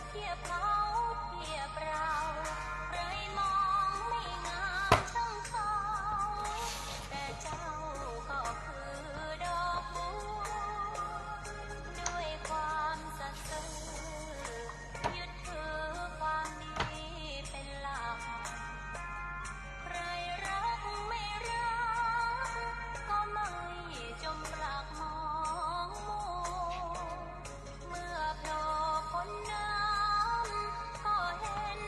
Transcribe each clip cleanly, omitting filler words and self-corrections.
เทียบเขาเทียบเราเลยมองไม่งามเท่าเขาแต่เจ้าก็คือดอกบัวด้วยความสัตย์ซื่อยึดถือความดีเป็นหลักใครรักไม่รักก็ไม่จมปลักมองมัวเมื่อโผล่พ้นน้ำก็เห็น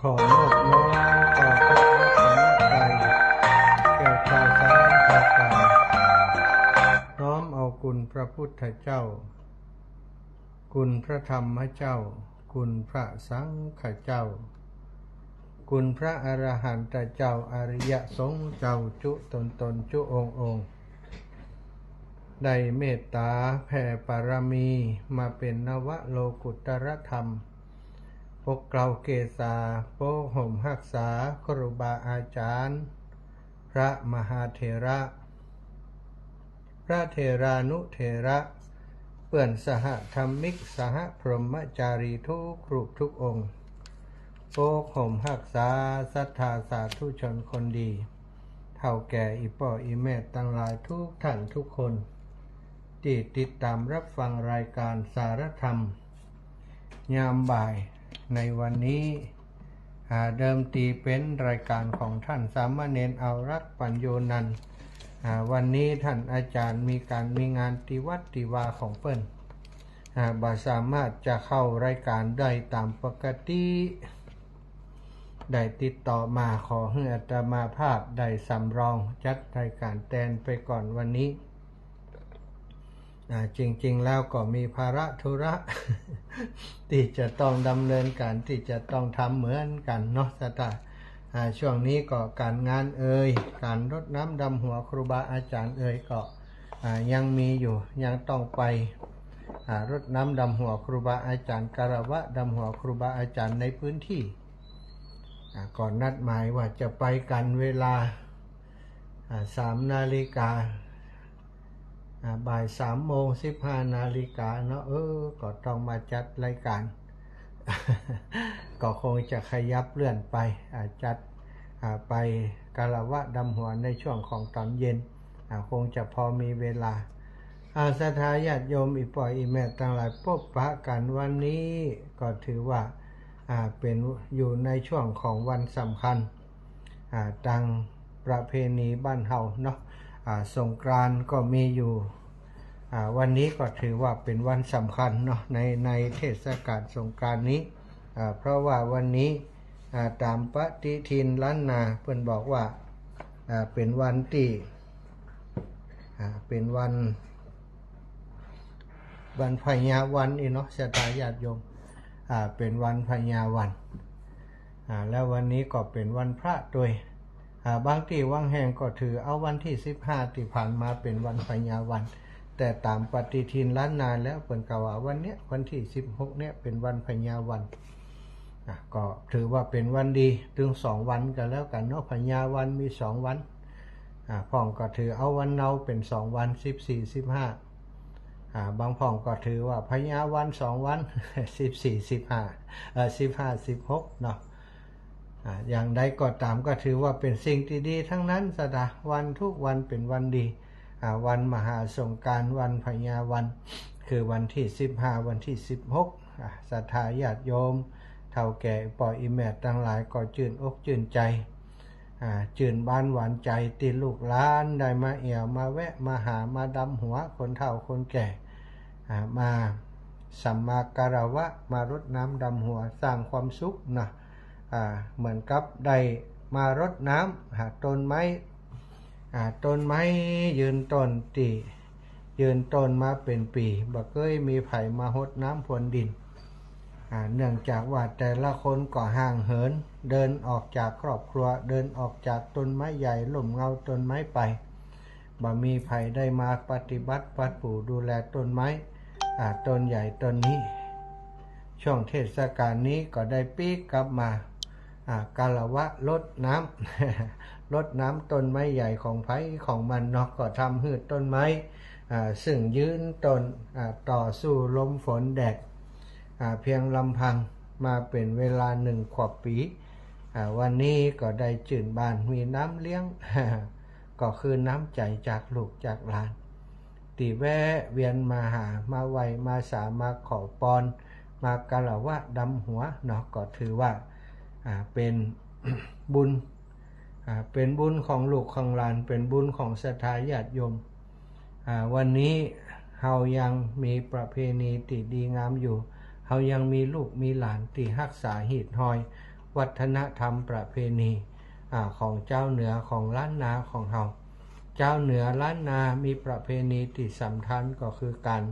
ขอนอบน้อมต่อพระรัตนตรัยแก่ชาวสามัญชนกันน้อมเอาคุณพระพุทธเจ้าคุณพระธรรมเจ้าคุณพระสังฆเจ้าคุณพระอรหันตเจ้าอริยสงฆ์เจ้าจุตนจุองค์ได้เมตตาแผ่ปารมีมาเป็นนวโลกุตรธรรมปกเกลาเกศาโปห่มหักษาครูบาอาจารย์พระมหาเถระพระเถรานุเถระเปื่อนสหธรรมิกสหพรหมจารีทุกรูปทุกองค์โปห่มหักษาศรัทธาสาธุชนคนดีเท่าแก่อีป่ออีแม่ตั้งหลายทุกท่านทุกคนที่ติดตามรับฟังรายการสารธรรมยามบ่ายในวันนี้เดิมทีเป็นรายการของท่านสามเณรเอารักปัญโยนันท์วันนี้ท่านอาจารย์มีงานที่วัดที่วาของเปิ้นบ่สามารถจะเข้ารายการได้ตามปกติได้ติดต่อมาขอให้อาตมาภาพได้สำรองจัดรายการแทนไปก่อนวันนี้จริงๆแล้วก็มีภาระธุระ ที่จะต้องดำเนินการที่จะต้องทำเหมือนกันเนาะสตาช่วงนี้ก็การงานการรดน้ำดำหัวครูบาอาจารย์ก็ยังมีอยู่ยังต้องไปรดน้ำดำหัวครูบาอาจารย์คารวะดำหัวครูบาอาจารย์ในพื้นที่ก่อนนัดหมายว่าจะไปกันเวลา3 นาฬิกาบ่าย3:15 นาฬิกาเนาะก็ต้องมาจัดรายการ ก็คงจะขยับเลื่อนไปจัดไปคารวะดำหัวในช่วงของตอนเย็นคงจะพอมีเวลาศรัทธาญาติโยมอีป่อยอีแม่ทั้งหลายพบปะกันวันนี้ก็ถือว่าเป็นอยู่ในช่วงของวันสำคัญดังประเพณีบ้านเฮาเนาะสงกรานต์ก็มีอยู่วันนี้ก็ถือว่าเป็นวันสำคัญเนาะในเทศกาลสงกรานต์นี้เพราะว่าวันนี้ตามปฏิทินล้านนาเพิ่นบอกว่าเป็นวันที่เป็นวันพญาวันเนาะศรัทธาญาติโยมเป็นวันพญาวันแล้ววันนี้ก็เป็นวันพระด้วยบางที่ว่างแห่งก็ถือเอาวันที่15ที่ผ่านมาเป็นวันพญาวันแต่ตามปฏิทินล้านนาแล้วเพิ่นกล่าวว่าวันนี้วันที่16เนี่ยเป็นวันพญาวันก็ถือว่าเป็นวันดีถึง2วันกันแล้วกันเนาะพญาวันมี2วันพ่องก็ถือเอาวันเนาเป็น2วัน14 15บางพ่องก็ถือว่าพญาวัน2วัน14 15 15 16เนาะอย่างใดก็ตามก็ถือว่าเป็นสิ่งที่ดีทั้งนั้นสดาวันทุกวันเป็นวันดีวันมหาสงกรานต์วันพญาวันคือวันที่15วันที่16ศรัทธาญาติโยมเฒ่าแก่ป่ออีแม่ทั้งหลายก็ชื่นอกชื่นใจชื่นบ้านหวานใจติลูกหลานได้มาเอี่ยวมาแวะมาหามาดำหัวคนเฒ่าคนแก่มาสัมมาการวะมารดน้ำดำหัวสร้างความสุขนะเหมือนกับได้มารดน้ำต้นไม้ยืนต้นมาเป็นปีบ่เคยมีไผมาหดน้ำพรวนดินเนื่องจากว่าแต่ละคนก็ห่างเหินเดินออกจากครอบครัวเดินออกจากต้นไม้ใหญ่หล่มเงาต้นไม้ไปบ่มีไผได้มาปฏิบัติปัดปู่ดูแลต้นไม้ต้นใหญ่ต้นนี้ช่วงเทศกาลนี้ก็ได้ปีกกลับมากาลวะลดน้ำ ลดน้ำต้นไม้ใหญ่ของไผของมันเนาะก็ทำให้ต้นไม้ซึ่งยืนต้นต่อสู้ลมฝนแดดเพียงลำพังมาเป็นเวลา1 ขวบปีวันนี้ก็ได้จื่นบานมีน้ำเลี้ยง ก็คือน้ำใจจากลูกจากหลานตีแวะเวียนมาหามาไหวมาสามาขอปอนมากาลวะดำหัวเนาะก็ถือว่าเป็น บุญเป็นบุญของลูกของหลานเป็นบุญของศรัทธาญาติโยมวันนี้เฮายังมีประเพณีที่ดีงามอยู่เฮายังมีลูกมีหลานที่รักษาหีดหอย วัฒนธรรมประเพณีของเจ้าเหนือของล้านนาของเราเจ้าเหนือล้านนามีประเพณีที่สำคัญก็คือการ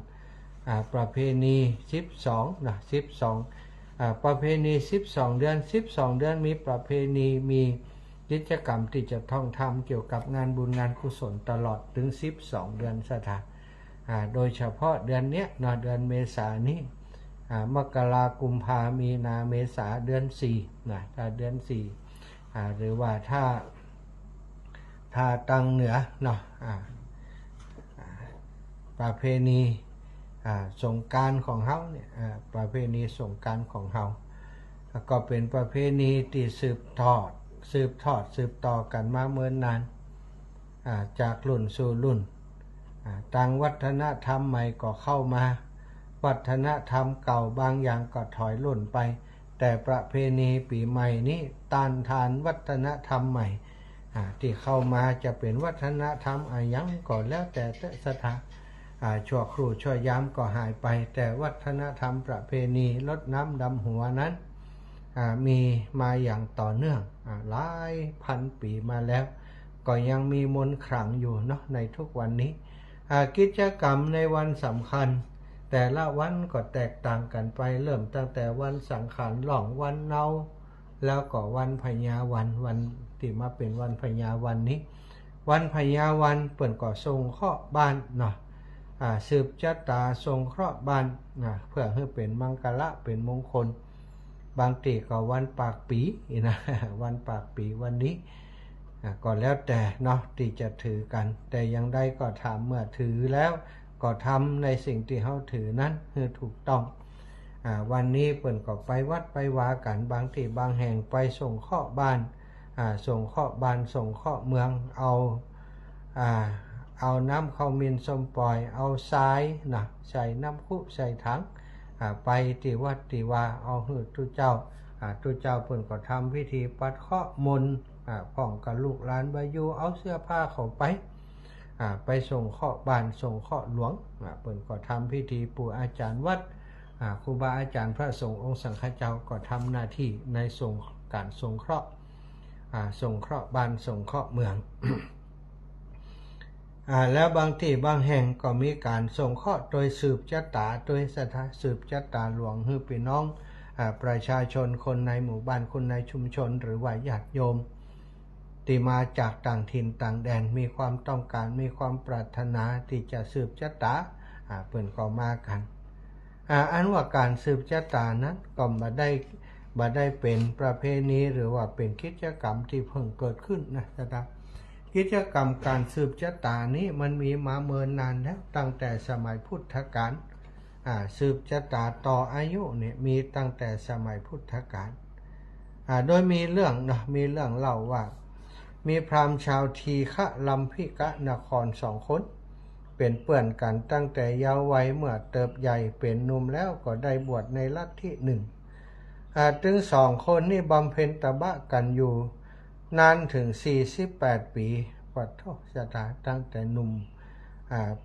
ประเพณี12นะ12ประเพณี12เดือน12เดือนมีประเพณีมีกิจกรรมที่จะต้องทำเกี่ยวกับงานบุญงานกุศลตลอดถึง12เดือนสถานโดยเฉพาะเดือนนี้นะเดือนเมษายนนี้มกรากุมภามีนาเมษาเดือน4นะถ้าเดือน4หรือว่าถ้าตังเหนือเนาะประเพณีสงกรานต์ของเฮาเนี่ยประเพณีสงกรานต์ของเฮาก็เป็นประเพณีที่สืบทอดต่อกันมาเมื่อนานจากรุ่นสู่รุ่นต่างวัฒนธรรมใหม่ก็เข้ามาวัฒนธรรมเก่าบางอย่างก็ถอยหล่นไปแต่ประเพณีปีใหม่นี้ต้านทานวัฒนธรรมใหม่ที่เข้ามาจะเป็นวัฒนธรรมยังก็แล้วแต่สถานชั่วครู่ชั่วยามก็หายไปแต่วัฒนธรรมประเพณีรดน้ำดำหัวนั้นมีมาอย่างต่อเนื่องหลายพันปีมาแล้วก็ยังมีมนต์ขลังอยู่เนาะในทุกวันนี้กิจกรรมในวันสำคัญแต่ละวันก็แตกต่างกันไปเริ่มตั้งแต่วันสังขารหล่องวันเนาแล้วก็วันพญาวันที่มาเป็นวันพญาวันนี้วันพญาวันเปิ่นก็ทรงเคราะห์บ้านเนาะสืบชะตาทรงเคราะห์บ้านเพื่อให้เป็นมังกละเป็นมงคลบางทีก็วันปากปีนะวันปากปีวันนี้ก็แล้วแต่เนาะที่จะถือกันแต่ยังได้ก็ถามเมื่อถือแล้วก็ทำในสิ่งที่เขาถือนั้นคือถูกต้องวันนี้เปิ่นก็ไปวัดไปวากันบางที่บางแห่งไปส่งเคราะห์บ้านส่งเคราะห์บ้านส่งเคราะห์เมืองเอาน้ำข้าวมินส้มปล่อยเอาทรายนะใส่น้ำคุใส่ถังไปที่วัดที่วาเอาหือตุเจ้าเปิ่นก็ทำพิธีปัดเคราะห์มนต์พ่องกับลูกหลานบายูเอาเสื้อผ้าเขาไปส่งเคราะห์บ้านส่งเคราะห์หลวงเปิ่นก็ทำพิธีปู่อาจารย์วัดครูบาอาจารย์พระสงฆ์องค์สังฆเจ้าก็ทำหน้าที่ในการส่งเคราะห์บ้านส่งเคราะห์เมือง แล้วบางที่บางแห่งก็มีการส่งเคราะห์โดยสืบชะตาโดยสืบชะตาหลวงให้พี่น้องประชาชนคนในหมู่บ้านคนในชุมชนหรือว่าญาติโยมที่มาจากต่างถิ่นต่างแดนมีความต้องการมีความปรารถนาที่จะสืบชะตาเปิ่นก็มากันอันว่าการสืบชะตานั้นก็บ่ได้เป็นประเพณีหรือว่าเป็นกิจกรรมที่เพิ่งเกิดขึ้นนะครับกิจกรรมการสืบชะตานี้มันมีมาเมินนานแล้วตั้งแต่สมัยพุทธกาลสืบชะตาต่ออายุเนี่ยมีตั้งแต่สมัยพุทธกาลโดยมีเรื่องเล่าว่ามีพราหมณ์ชาวทีฆะลัมพิกะนคร2 คนเป็นเพื่อนกันตั้งแต่เยาว์วัยเมื่อเติบใหญ่เป็นหนุ่มแล้วก็ได้บวชในลัทธิหนึ่งถึง2 คนนี่บำเพ็ญตบะกันอยู่นานถึง48 ปีปัดโทษตาตั้งแต่หนุ่ม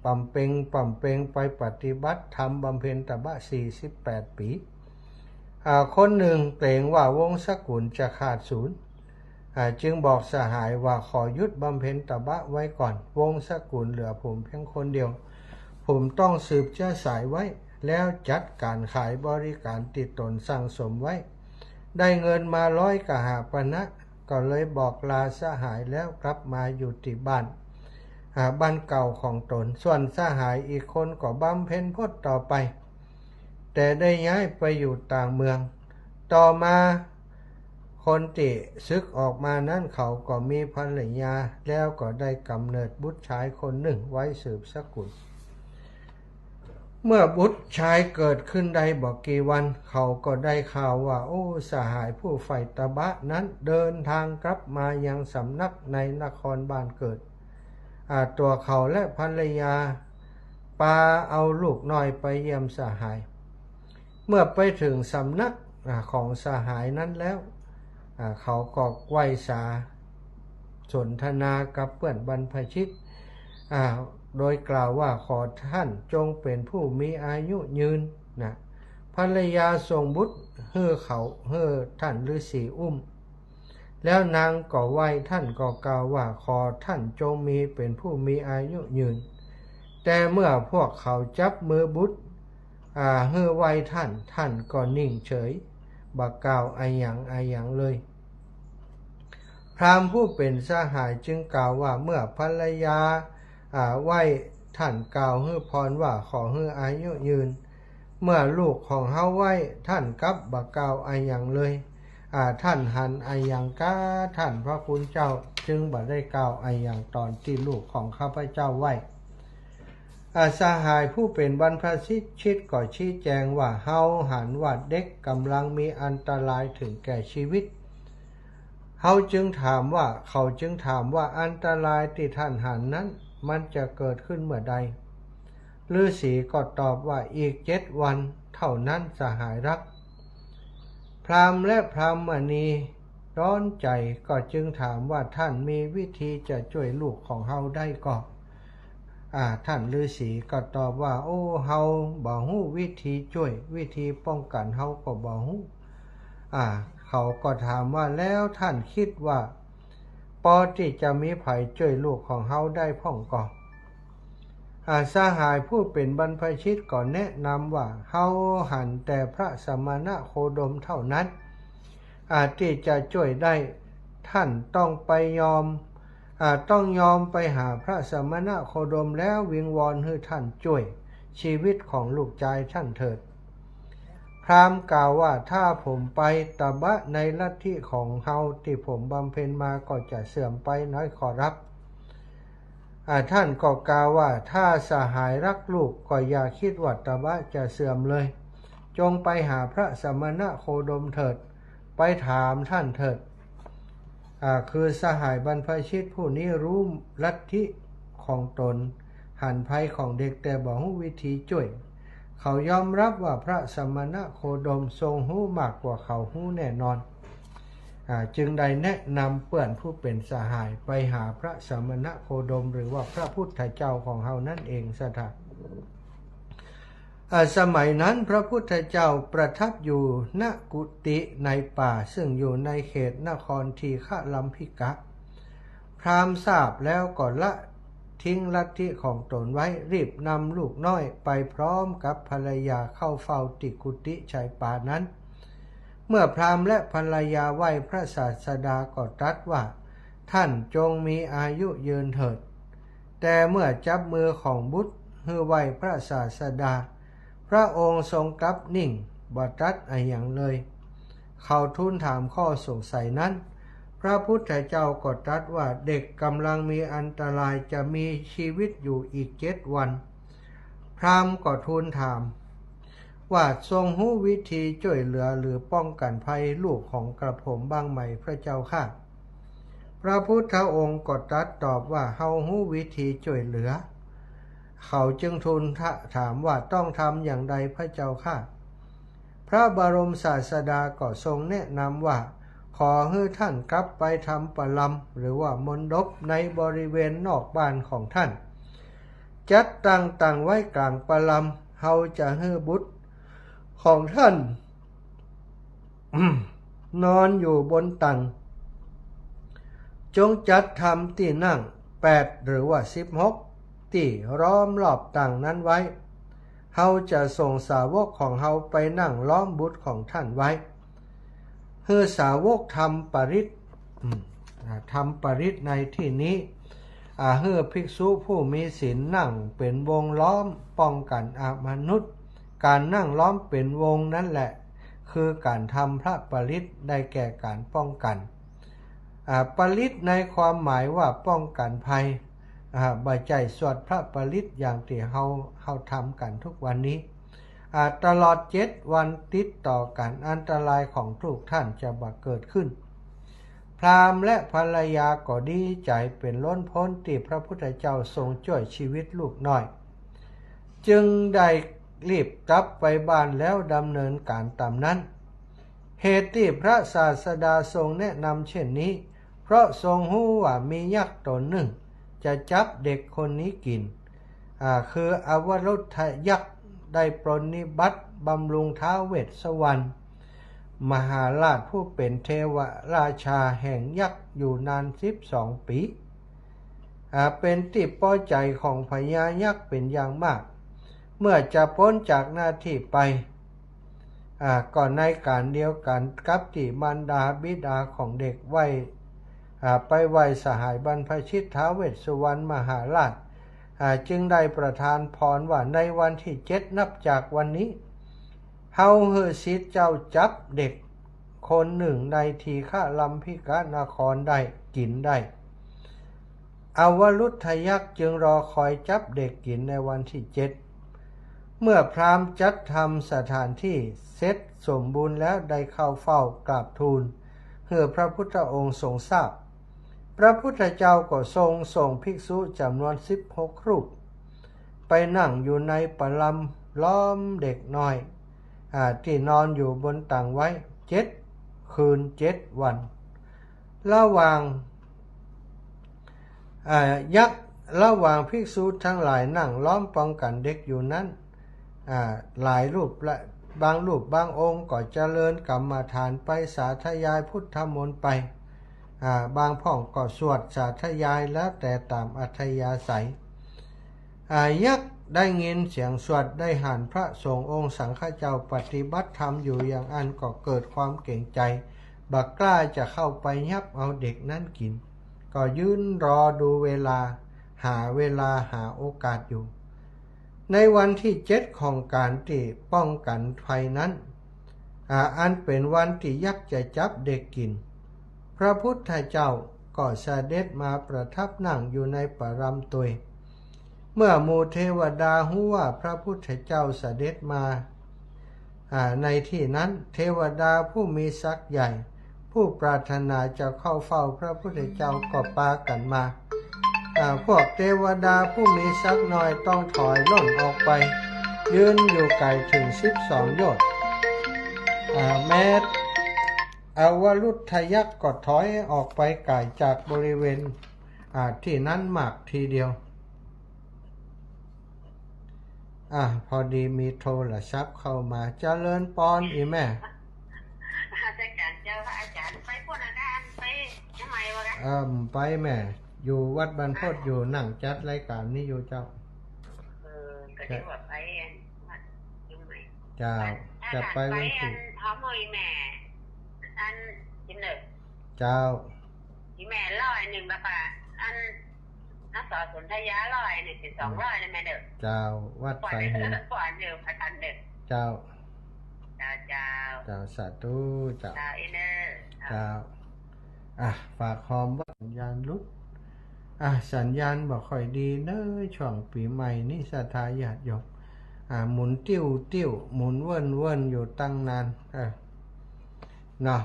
ปั๊มเป่งไปปฏิบัติธรรมบำเพ็ญตบะ48 ปีคนหนึ่งเกรงว่าวงศกุลจะขาดสูญจึงบอกสหายว่าขอหยุดบำเพ็ญตบะไว้ก่อนวงศกุลเหลือผมเพียงคนเดียวผมต้องสืบเชื้อสายไว้แล้วจัดการขายบริการติดตนสั่งสมไว้ได้เงินมา100 กหาปณะก็เลยบอกลาสหายแล้วกลับมาอยู่ที่บ้านเก่าของตนส่วนสหายอีกคนก็บำเพ็ญพจน์ต่อไปแต่ได้ย้ายไปอยู่ต่างเมืองต่อมาคนที่ศึกออกมานั้นเขาก็มีภรรยาแล้วก็ได้กำเนิดบุตรชายคนหนึ่งไว้สืบสกุลเมื่อบุตรชายเกิดขึ้นได้บอกกี่วันเขาก็ได้ข่าวว่าสหายผู้ใฝ่ตบะนั้นเดินทางกลับมายังสำนักในนครบ้านเกิดตัวเขาและภรรยาพาเอาลูกน้อยไปเยี่ยมสหายเมื่อไปถึงสำนักของสหายนั้นแล้วเขาก็ไหว้สาสนทนากับเพื่อนบรรพชิตโดยกล่าวว่าขอท่านจงเป็นผู้มีอายุยืน ภรรยาส่งบุตรเฮือเขาเฮือท่านฤาษีอุ้มแล้วนางก็ไหว้ท่านก็กล่าวว่าขอท่านจงมีเป็นผู้มีอายุยืนแต่เมื่อพวกเขาจับมือบุตรเฮือไหว้ท่านก็นิ่งเฉยบ่กล่าวอาหยังเลยพราหมณ์ผู้เป็นสหายจึงกล่าวว่าเมื่อภรรยาไหว้ท่านกล่าวฮือพรว่าขอฮืออายุยืนเมื่อลูกของเฮาไหว้ท่านกับบ่กล่าวอาหยังเลยท่านหันอาหยังกะท่านพระคุณเจ้าจึงบ่ได้กล่าวอาหยังตอนที่ลูกของข้าพเจ้าไหว้สหายผู้เป็นบรรพชิตก็ชี้แจงว่าเฮาหันว่าเด็กกำลังมีอันตรายถึงแก่ชีวิตเขาจึงถามว่าอันตรายที่ท่านหันนั้นมันจะเกิดขึ้นเมื่อใดฤาษีก็ตอบว่าอีก7 วันเท่านั้นสหายรักพราหมณ์และพราหมณีร้อนใจก็จึงถามว่าท่านมีวิธีจะช่วยลูกของเฮาได้ก็ท่านฤาษีก็ตอบว่าโอ้เฮาบ่ฮู้วิธีช่วยวิธีป้องกันเฮาก็บ่ฮู้เขาก็ถามว่าแล้วท่านคิดว่าพอที่จะมีไผช่วยลูกของเฮาได้พ่องก็สหายผู้เป็นบรรพชิตก็แนะนำว่าเฮาหันแต่พระสมณโคดมเท่านั้นที่จะช่วยได้ท่านต้องยอมไปหาพระสมณโคดมแล้ววิงวอนให้ท่านช่วยชีวิตของลูกชายท่านเถิดพราหมณ์กล่าวว่าถ้าผมไปตบะในลัทธิของเฮาที่ผมบำเพ็ญมาก็จะเสื่อมไปน้อยขอรับท่านก็กล่าวว่าถ้าสหายรักลูกก็อย่าคิดว่าตบะจะเสื่อมเลยจงไปหาพระสมณโคดมเถิดไปถามท่านเถิดคือสหายบรรพชิตผู้นี้รู้ลัทธิของตนหันภัยของเด็กแต่บ่ฮู้วิธีช่วยเขายอมรับว่าพระสมณโคดมทรงฮู้มากกว่าเขาฮู้แน่นอนจึงได้แนะนำเพื่อนผู้เป็นสหายไปหาพระสมณโคดมหรือว่าพระพุทธเจ้าของเฮานั่นเองสถานสมัยนั้นพระพุทธเจ้าประทับอยู่ณกุฏิในป่าซึ่งอยู่ในเขตนครทีฆลัมพิกะพราหมณ์ทราบแล้วก็ละทิ้งลัทธิของตนไว้รีบนำลูกน้อยไปพร้อมกับภรรยาเข้าเฝ้าติกุฏิชายป่านั้นเมื่อพราหมณ์และภรรยาไหว้พระศาสดาก็ตรัสว่าท่านจงมีอายุยืนเถิดแต่เมื่อจับมือของบุตรฮือไหว้พระศาสดาพระองค์ทรงกลับนิ่งบ่ตรัสอะไรอย่างเลยเขาทูลถามข้อสงสัยนั้นพระพุทธเจ้าก็ตรัสว่าเด็กกำลังมีอันตรายจะมีชีวิตอยู่อีก7 วันพราหมณ์ก็ทูลถามว่าทรงรู้วิธีช่วยเหลือหรือป้องกันภัยลูกของกระผมบ้างไหมพระเจ้าค่ะพระพุทธองค์ก็ตรัสตอบว่าเฮารู้วิธีช่วยเหลือเขาจึงทูลถามว่าต้องทำอย่างใดพระเจ้าค่ะพระบรมศาสดาก็ทรงแนะนำว่าขอให้ท่านกลับไปทำปลัมหรือว่ามณฑปในบริเวณนอกบ้านของท่านจัดตั้งไว้กลางปลัมเฮาจะให้บุตรของท่าน นอนอยู่บนตังจงจัดทำที่นั่ง8หรือว่า16ที่ล้อมรอบตังนั้นไว้เฮาจะส่งสาวกของเฮาไปนั่งล้อมบุตรของท่านไว้เพื่อสาวกทำปริตในที่นี้เพื่อภิกษุผู้มีศีลนั่งเป็นวงล้อมป้องกันมนุษย์การนั่งล้อมเป็นวงนั่นแหละคือการทำพระปริตได้แก่การป้องกันปริตในความหมายว่าป้องกันภัยบ่ใจสวดพระปริตอย่างที่เฮาทำกันทุกวันนี้ตลอด7 วันติดต่อกันอันตรายของทุกท่านจะบ่เกิดขึ้นพราหมณ์และภรรยาก็ดีใจเป็นล้นพ้นที่พระพุทธเจ้าทรงช่วยชีวิตลูกน้อยจึงได้รีบกลับไปบ้านแล้วดำเนินการตามนั้นเหตุที่พระศาสดาทรงแนะนำเช่นนี้เพราะทรงรู้ว่ามียักษ์ตนหนึ่งจะจับเด็กคนนี้กินคืออวรุทยักษ์ ได้ปรนนิบัติบำรุงท้าวเวสสวรรณมหาราชผู้เป็นเทวราชาแห่งยักษ์อยู่นาน12 ปีเป็นที่พอใจของพญายักษ์เป็นอย่างมากเมื่อจะพ้นจากหน้าที่ไปก่อนในการเดียวกันกับที่มารดาบิดาของเด็กไปไหว้สหายบรรพชิตท้าวเวสสุวรรณมหาราชจึงได้ประทานพรว่าในวันที่7นับจากวันนี้เฮาเฮอสิทธิ์เจ้าจับเด็กคนหนึ่งในทีฆะลัมพิกนครได้กินได้อวรุทยักษ์จึงรอคอยจับเด็กกินในวันที่7เมื่อพราหมณ์จัดทำสถานที่เสร็จสมบูรณ์แล้วได้เข้าเฝ้ากราบทูลเพื่อพระพุทธองค์ทรงทราบพระพุทธเจ้าก็ส่งภิกษุจำนวน16 รูปไปนั่งอยู่ในปลัมล้อมเด็กน้อยที่นอนอยู่บนตังไว้7 คืน 7 วันระหว่างระหว่างภิกษุทั้งหลายนั่งล้อมป้องกันเด็กอยู่นั้นหลายรูปและบางรูปบางองค์ก็เจริญกรรมฐานไปสาธยายพุทธมนต์ไปบางพ่องก็สวดสาธยายแล้วแต่ตามอัธยาศัยยักษ์ได้ยินเสียงสวดได้หันพระสงฆ์องค์สังฆเจ้าปฏิบัติธรรมอยู่อย่างอันก็เกิดความเกรงใจบักกล้าจะเข้าไปยับเอาเด็กนั้นกินก็ยืนรอดูเวลาหาโอกาสอยู่ในวันที่7ของการที่ป้องกันภัยนั้นอันเป็นวันที่ยักษ์จะจับเด็กกินพระพุทธเจ้าก็เสด็จมาประทับนั่งอยู่ในปรัมตวยเมื่อหมู่เทวดารู้ว่าพระพุทธเจ้าเสด็จมาในที่นั้นเทวดาผู้มีศักย์ใหญ่ผู้ปรารถนาจะเข้าเฝ้าพระพุทธเจ้าก็ปากันมาพวกเทวดาผู้มีศักย์น้อยต้องถอยล่นออกไปยืนอยู่ไกลถึง12 โยชน์แม้อวรุทยักษ์ก็ถอยออกไปไกลจากบริเวณที่นั้นมากทีเดียวพอดีมีโทรศัพท์เข้ามาเจริญปอนอีแม่อาจารย์ไปพูดอะไรไปยังไงวะไปแม่อยู่วัดบรรพตอยู่นั่งจัดรายการนี้อยู่เจ้าก็ได้ว่าไปวัดยังไงเจ้าจะไปวันที่หอมอยแม่อันจินเนอเจ้าที่แม่100แล้วก็อันนักสอนสนธยา100นี่เป็น200นะแม่เด้อเจ้าวัดไสหินก่อนเด้อพระท่านเด้อเจ้าสาธุเจ้าเจ้าฝากคอมว่าสัญญาณลุดสัญญาณบอกค่อยดีเนอะช่วงปีใหม่นี่ศรัทธาญาติโยมหมุนติ้วหมุนเวินอยู่ตั้งนานเนาะ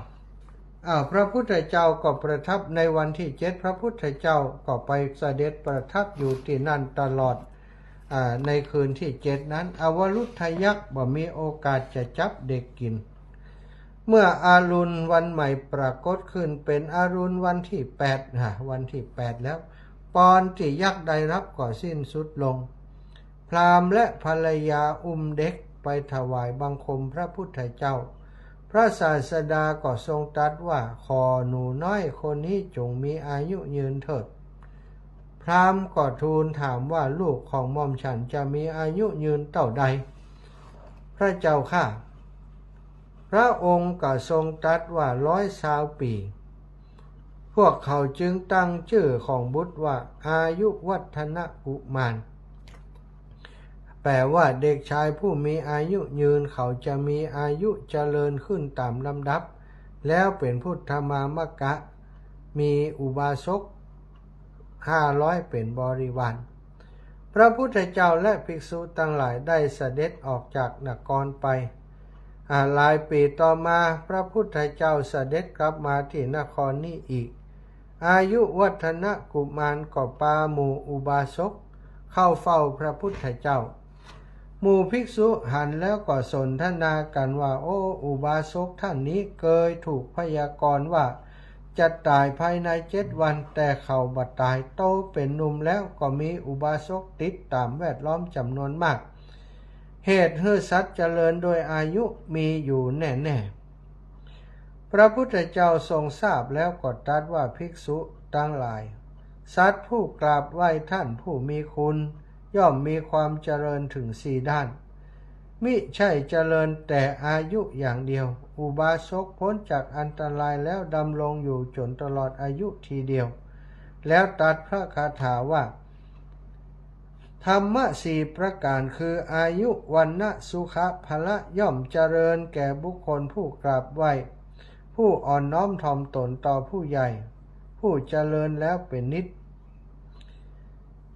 พระพุทธเจ้าก็ประทับในวันที่7พระพุทธเจ้าก็ไปเสด็จประทับอยู่ที่นั่นตลอดในคืนที่7นั้นอวรุทยักษ์บ่มีโอกาสจะจับเด็กกินเมื่ออารุณวันใหม่ปรากฏขึ้นเป็นอารุณวันที่8วันที่8แล้วปอนที่ยักษ์ได้รับก็สิ้นสุดลงพราหมณ์และภรรยาอุ้มเด็กไปถวายบังคมพระพุทธเจ้าพระศาสดาก็ทรงตรัสว่าขอหนูน้อยคนนี้จงมีอายุยืนเถิดพราหมณ์ก็ทูลถามว่าลูกของหม่อมฉันจะมีอายุยืนเท่าใดพระเจ้าข้าพระองค์ก็ทรงตรัสว่า120 ปีพวกเขาจึงตั้งชื่อของบุตรว่าอายุวัฒนกุมารแปลว่าเด็กชายผู้มีอายุยืนเขาจะมีอายุเจริญขึ้นตามลำดับแล้วเป็นพุทธมามกะมีอุบาสก500เป็นบริวารพระพุทธเจ้าและภิกษุทั้งหลายได้เสด็จออกจากนครไปหลายปีต่อมาพระพุทธเจ้าเสด็จกลับมาที่นครนี้อีกอายุวัฒนกุมารก็พาหมู่อุบาสกเข้าเฝ้าพระพุทธเจ้าหมู่ภิกษุหันแล้วก็สนทนากันว่าโอ้อุบาสกท่านนี้เคยถูกพยากรณ์ว่าจะตายภายใน7 วันแต่เขาบัดตายโตเป็นหนุ่มแล้วก็มีอุบาสกติดตามแวดล้อมจำนวนมาก เหตุให้สัตว์เจริญโดยอายุมีอยู่แน่ๆพระพุทธเจ้าทรงทราบแล้วก็ตรัสว่าภิกษุทั้งหลายสัตว์ผู้กราบไหว้ท่านผู้มีคุณย่อมมีความเจริญถึง4 ด้านมิใช่เจริญแต่อายุอย่างเดียวอุบาสกพ้นจากอันตรายแล้วดำรงอยู่จนตลอดอายุทีเดียวแล้วตรัสพระคาถาว่าธรรมะ4 ประการคืออายุวันนะสุขะพละย่อมเจริญแก่บุคคลผู้กราบไหว้ผู้อ่อนน้อมถ่อมตนต่อผู้ใหญ่ผู้เจริญแล้วเป็นนิจ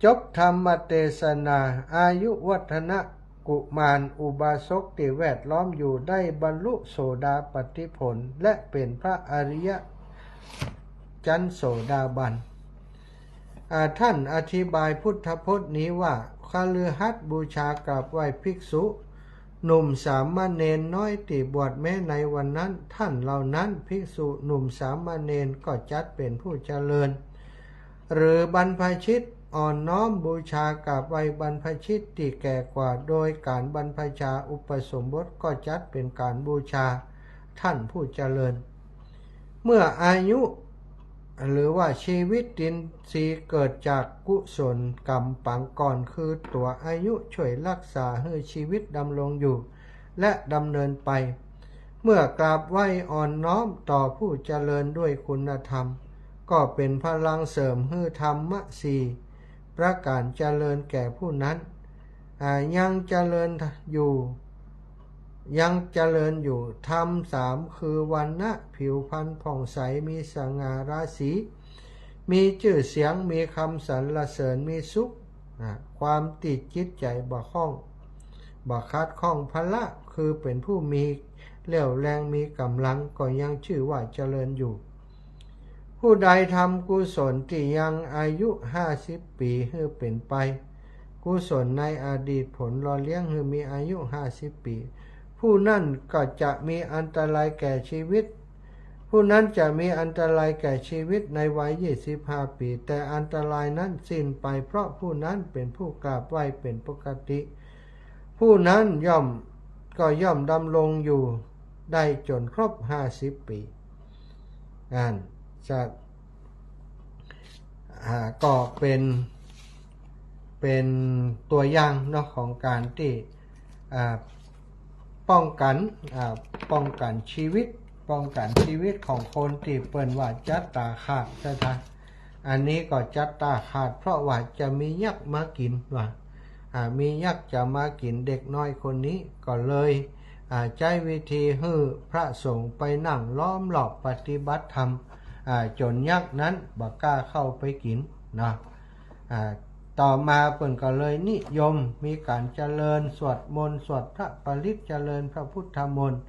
จบธรรมเทศนาอายุวัฒนะกุมารอุบาสกที่แวดล้อมอยู่ได้บรรลุโสดาปัตติผลและเป็นพระอริยจันโสดาบันท่านอธิบายพุทธพจน์นี้ว่าคฤหัสถ์บูชากราบไหว้ภิกษุหนุ่มสามเณรน้อยที่บวชแม้ในวันนั้นท่านเหล่านั้นภิกษุหนุ่มสามเณรก็จัดเป็นผู้เจริญหรือบรรพชิตอ่อนน้อมบูชากราบไหว้บรรพชิตที่แก่กว่าโดยการบรรพชาอุปสมบทก็จัดเป็นการบูชาท่านผู้เจริญเมื่ออายุหรือว่าชีวิตดินทรีย์เกิดจากกุศลกรรมปังก่อนคือตัวอายุช่วยรักษาให้ชีวิตดำรงอยู่และดำเนินไปเมื่อกราบไหว้อ่อนน้อมต่อผู้เจริญด้วยคุณธรรมก็เป็นพลังเสริมให้ธรรมะ4 ประการเจริญแก่ผู้นั้นยังเจริญอยู่ธรรม3คือวันนะผิวพรรณผ่องใสมีสง่าราศีมีชื่อเสียงมีคำสรรเสริญมีสุขความติดจิตใจบ่คล่องบ่คัดข้องพละคือเป็นผู้มีเรี่ยวแรงมีกำลังก็ยังชื่อว่าเจริญอยู่ผู้ใดทำกุศลที่ยังอายุ50 ปีให้เป็นไปกุศลในอดีตผลหล่อเลี้ยงให้มีอายุ50 ปีผู้นั้นก็จะมีอันตรายแก่ชีวิตผู้นั้นจะมีอันตรายแก่ชีวิตในวัย25 ปีแต่อันตรายนั้นสิ้นไปเพราะผู้นั้นเป็นผู้กราบไหว้เป็นปกติผู้นั้นย่อมดำรงอยู่ได้จนครบ50 ปีก็เป็นตัวอย่างเนาะของการที่ป้องกันชีวิตของคนที่เปิ้นว่าจัตตาขาดอันนี้ก็จัตตาขาดเพราะว่าจะมียักษ์มากินว่ามียักษ์จะมากินเด็กน้อยคนนี้ก็เลยใช้วิธีให้พระสงฆ์ไปนั่งล้อมรอบปฏิบัติธรรมจนยักษ์นั้นบ่กล้าเข้าไปกินนะต่อมาเพิ่นก็เลยนิยมมีการเจริญสวดมนต์สวดพระปริตรเจริญพระพุทธมนต์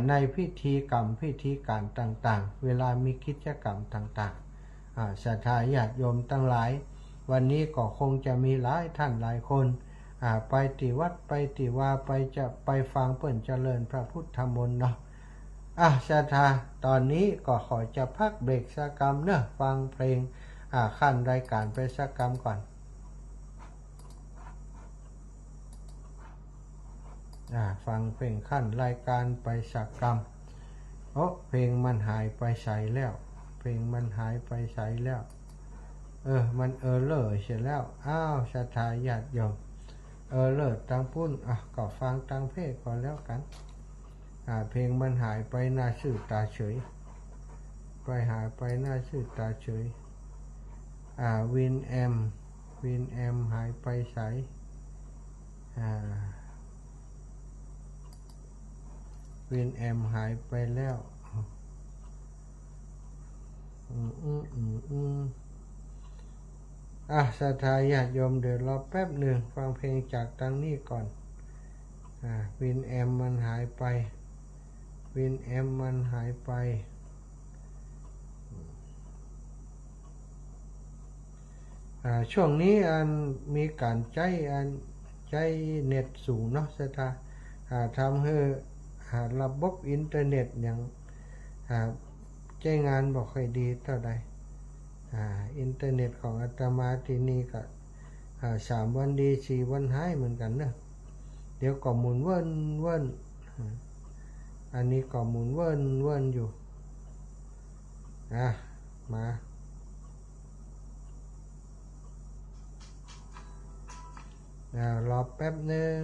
ในพิธีกรรมพิธีการต่างๆเวลามีกิจกรรมต่างๆศรัทธาญาติโยมทั้งหลายวันนี้ก็คงจะมีหลายท่านหลายคนไปที่วัดไปที่ว่าไปฟังเพิ่นเจริญพระพุทธมนต์เนาะศรัทธาตอนนี้ก็ขอจะพักเบรกสักกรรมเนอะฟังเพลงขั้นรายการไปสักกรรมก่อนฟังเพลงขั้นรายการไปสักกรรมเพลงมันหายไปใส่แล้วมันเลอเสียแล้วศรัทธาญาติโยมเลิศตังพุ่นก็ฟังตังเพศก่อนแล้วกันเพลงมันหายไปหน้าชื่อตาเฉยหายไปหน้าชื่อตาเฉยวินแอมหายไปใสวินแอมหายไปแล้วศรัทธาญาติโยมเดี๋ยวรอแป๊บหนึ่งฟังเพลงจากทางนี้ก่อนวินแอมมันหายไปช่วงนี้มีการใช้เน็ตสูงเนาะศรัทธาทำให้ระบบอินเทอร์เน็ตอย่างใช้งานบ่ค่อยดีเท่าใดอินเทอร์เน็ตของอาตมาที่นี่ก็3 วันดี4 วันหายเหมือนกันเนอะ เดี๋ยวก็หมุนเวินอันนี้ก็หมุนเวินอยู่มารอแป๊บหนึ่ง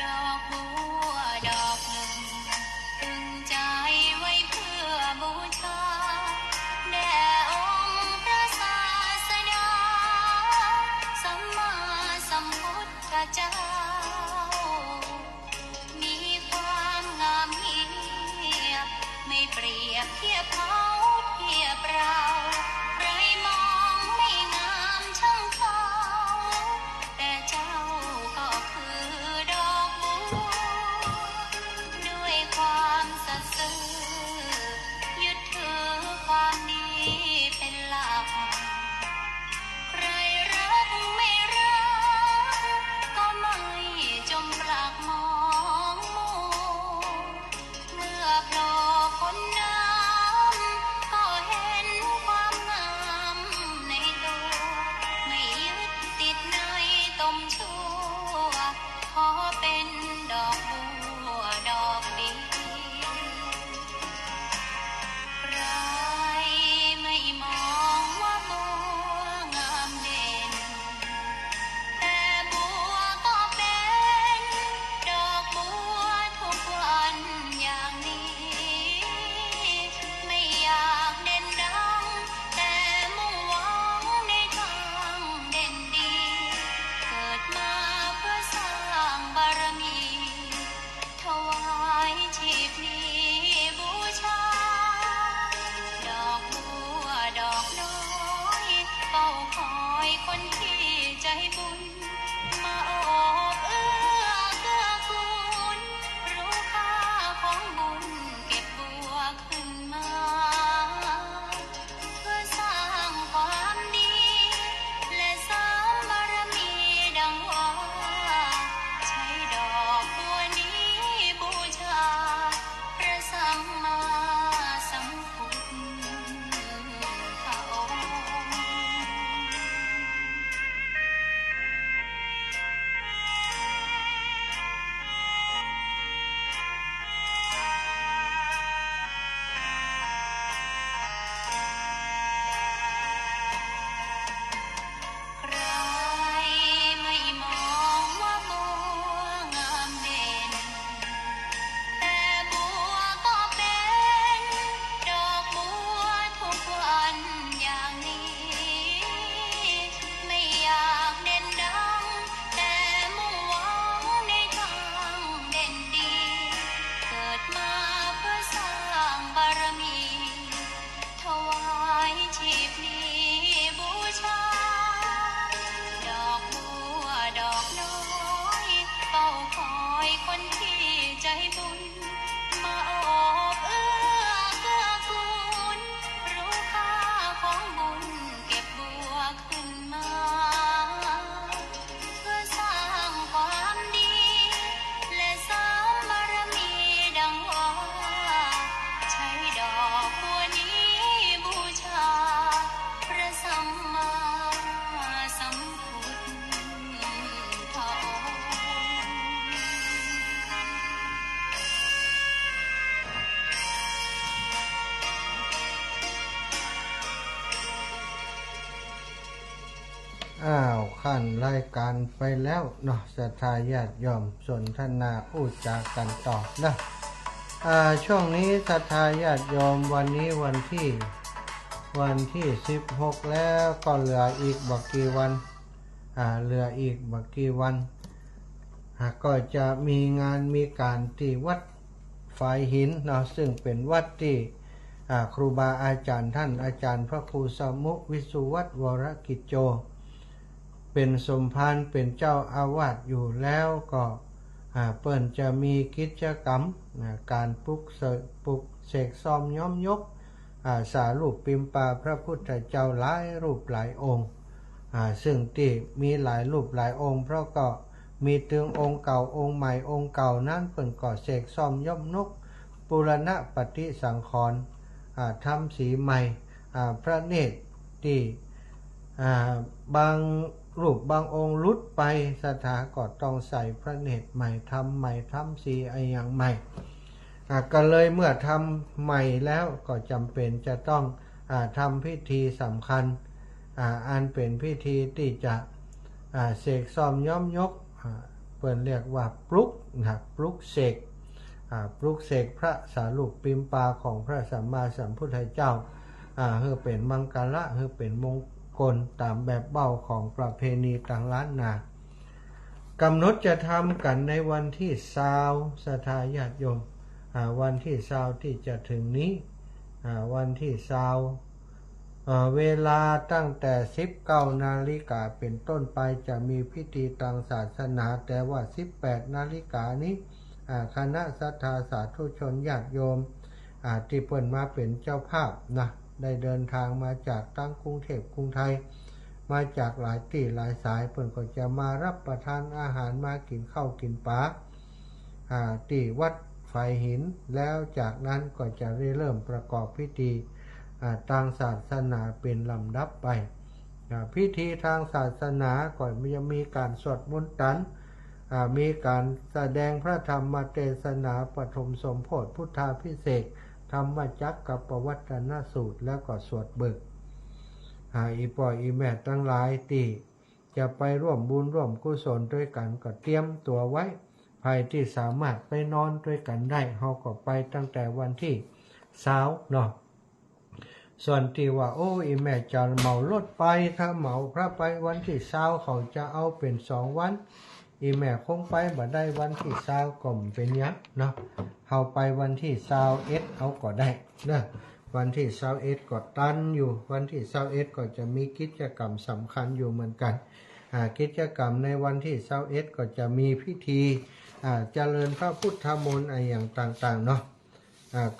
ดอกบัวดอกหนึ่งตึงใจไว้เพื่อบูชาแด่องค์พระศาสดาสัมมาสัมพุทธเจ้ามีความงามเหียบไม่เปรียบเทียบเขาเทียบเราใครมองไม่งามช่างเขาแต่เจ้าก็คือดอกบัวด้วยความสัตย์ซื่อยึดถือความดีเป็นหลักใครรักไม่รักก็ไม่จมปลักมองมัวเมื่อโผล่พ้นน้ำก็เห็นความงามในตัวไม่ยึดติดในตมชั่วขอเป็นดอกบัวดอกเดียวใครไม่มองว่าบัวงามเด่นแต่บัวก็เป็นดอกบัวทุกวันอย่างนี้ไม่อยากเด่นดังแต่มุ่งหวังในทางเด่นดีเกิดมาเพื่อสร้างบารมีถวายชีพนี้บูชาดอกบัวดอกน้อยเฝ้าคอยคนที่ใจบุญมาโอบเอื้อเกื้อกูลรู้ค่าของบุญเก็บบัวขึ้นมาเพื่อสร้างความดีและสร้างบารมีดังว่าใช้ดอกบัวนี้บูชาพระสัมมาสัมพุทธองค์ ใครไม่มองว่าบัวงามเด่นแต่บัวก็เป็นดอกบัวทุกวันอย่างนี้ไม่อยากเด่นดังแต่มุ่งหวังในทางเด่นดีเกิดมาเพื่อสร้างบารมีถวายชีพนี้บูชาดอกบัวดอกน้อยเฝ้าคอยคนที่ใจบุญมาโอบเอื้อเกื้อกูลรู้ค่าของบุญเก็บบัวขึ้นมาเพื่อสร้างความดีและสร้างบารมีดังว่าใช้ดอกบัวนี้บูชาพระสัมมาสัมพุทธองค์ ขั้นรายการไปแล้วเนาะศรัทธาญาติโยมสนทนาพูดจากันต่อนะช่วงนี้ศรัทธาญาติโยมวันนี้วันที่16แล้วก็เหลืออีกบักกี่วันก็จะมีงานมีการที่วัดฝายหินเนาะซึ่งเป็นวัดที่ครูบาอาจารย์ท่านอาจารย์พระครูสมุวิสุวัตวรกิจโจ เป็นสมภารเป็นเจ้าอาวาสอยู่แล้วก็เปิ้นจะมีกิจกรรมการปลุกเสกซ้อมย้อมยกสารูปปิมปาพระพุทธเจ้าหลายรูปหลายองค์ซึ่งที่มีหลายรูปหลายองค์เพราะก็มีถึงองค์เก่าองค์ใหม่องค์เก่านั้นเปิ้นก็เสกซ้อมย้อมนกปุรณะปฏิสังขรณ์ทำสีใหม่พระเนตรที่บางรูปบางองค์ลุดไปสถาก็ต้องใส่พระเนตรใหม่ทำสีอย่างใหม่ก็เลยเมื่อทำใหม่แล้วก็จำเป็นจะต้องทำพิธีสำคัญอันเป็นพิธีที่จะเสกซ้อมย้อมยกเปิ้นเรียกว่าปลุกเสกพระสารูปปิมปาของพระสัมมาสัมพุทธเจ้าเพื่อเป็นมังกรเพื่อเป็นมงคลตามแบบเบ้าของประเพณีต่างล้านนากำหนดจะทำกันในวันที่20ศรัทธาญาติโยมวันที่20ที่จะถึงนี้วันที่20เวลาตั้งแต่ 19 นาฬิกาเป็นต้นไปจะมีพิธีทางศาสนาแต่ว่า 18 นาฬิกานี้คณะศรัทธาสาธุชนญาติโยมที่เพิ่นมาเป็นเจ้าภาพได้เดินทางมาจากตั้งกรุงเทพกรุงไทยมาจากหลายที่หลายสายเพิ่นก็จะมารับประทานอาหารมากินข้าวกินปลาที่วัดไฟหินแล้วจากนั้นก็จะเริ่มประกอบพิธีทางศาสนาเป็นลำดับไปพิธีทางศาสนาก็จะมีการสวดมนต์ตันมีการแสดงพระธรรมเทศนาปฐมสมโภชพุทธาภิเษกธรรมจักรกับปวัตนสูตรแล้วก็สวดเบิกอีพ่ออีแม่ทั้งหลายที่จะไปร่วมบุญร่วมกุศลด้วยกันก็เตรียมตัวไว้ใครที่สามารถไปนอนด้วยกันได้เขาก็ไปตั้งแต่วันที่20เนาะส่วนที่ว่าอีแม่จะเหมารถไปถ้าเหมาพระไปวันที่20เขาจะเอาเป็น2 วันอีแม่คงไปบ่ได้วันที่20ก็เป็นหยังเนาะเขาไปวันที่21เอาก็ได้เนาะวันที่21ก็ตันอยู่วันที่21ก็จะมีกิจกรรมสำคัญอยู่เหมือนกันกิจกรรมในวันที่21ก็จะมีพิธีเจริญพระพุทธมนต์อย่างต่างๆเนาะ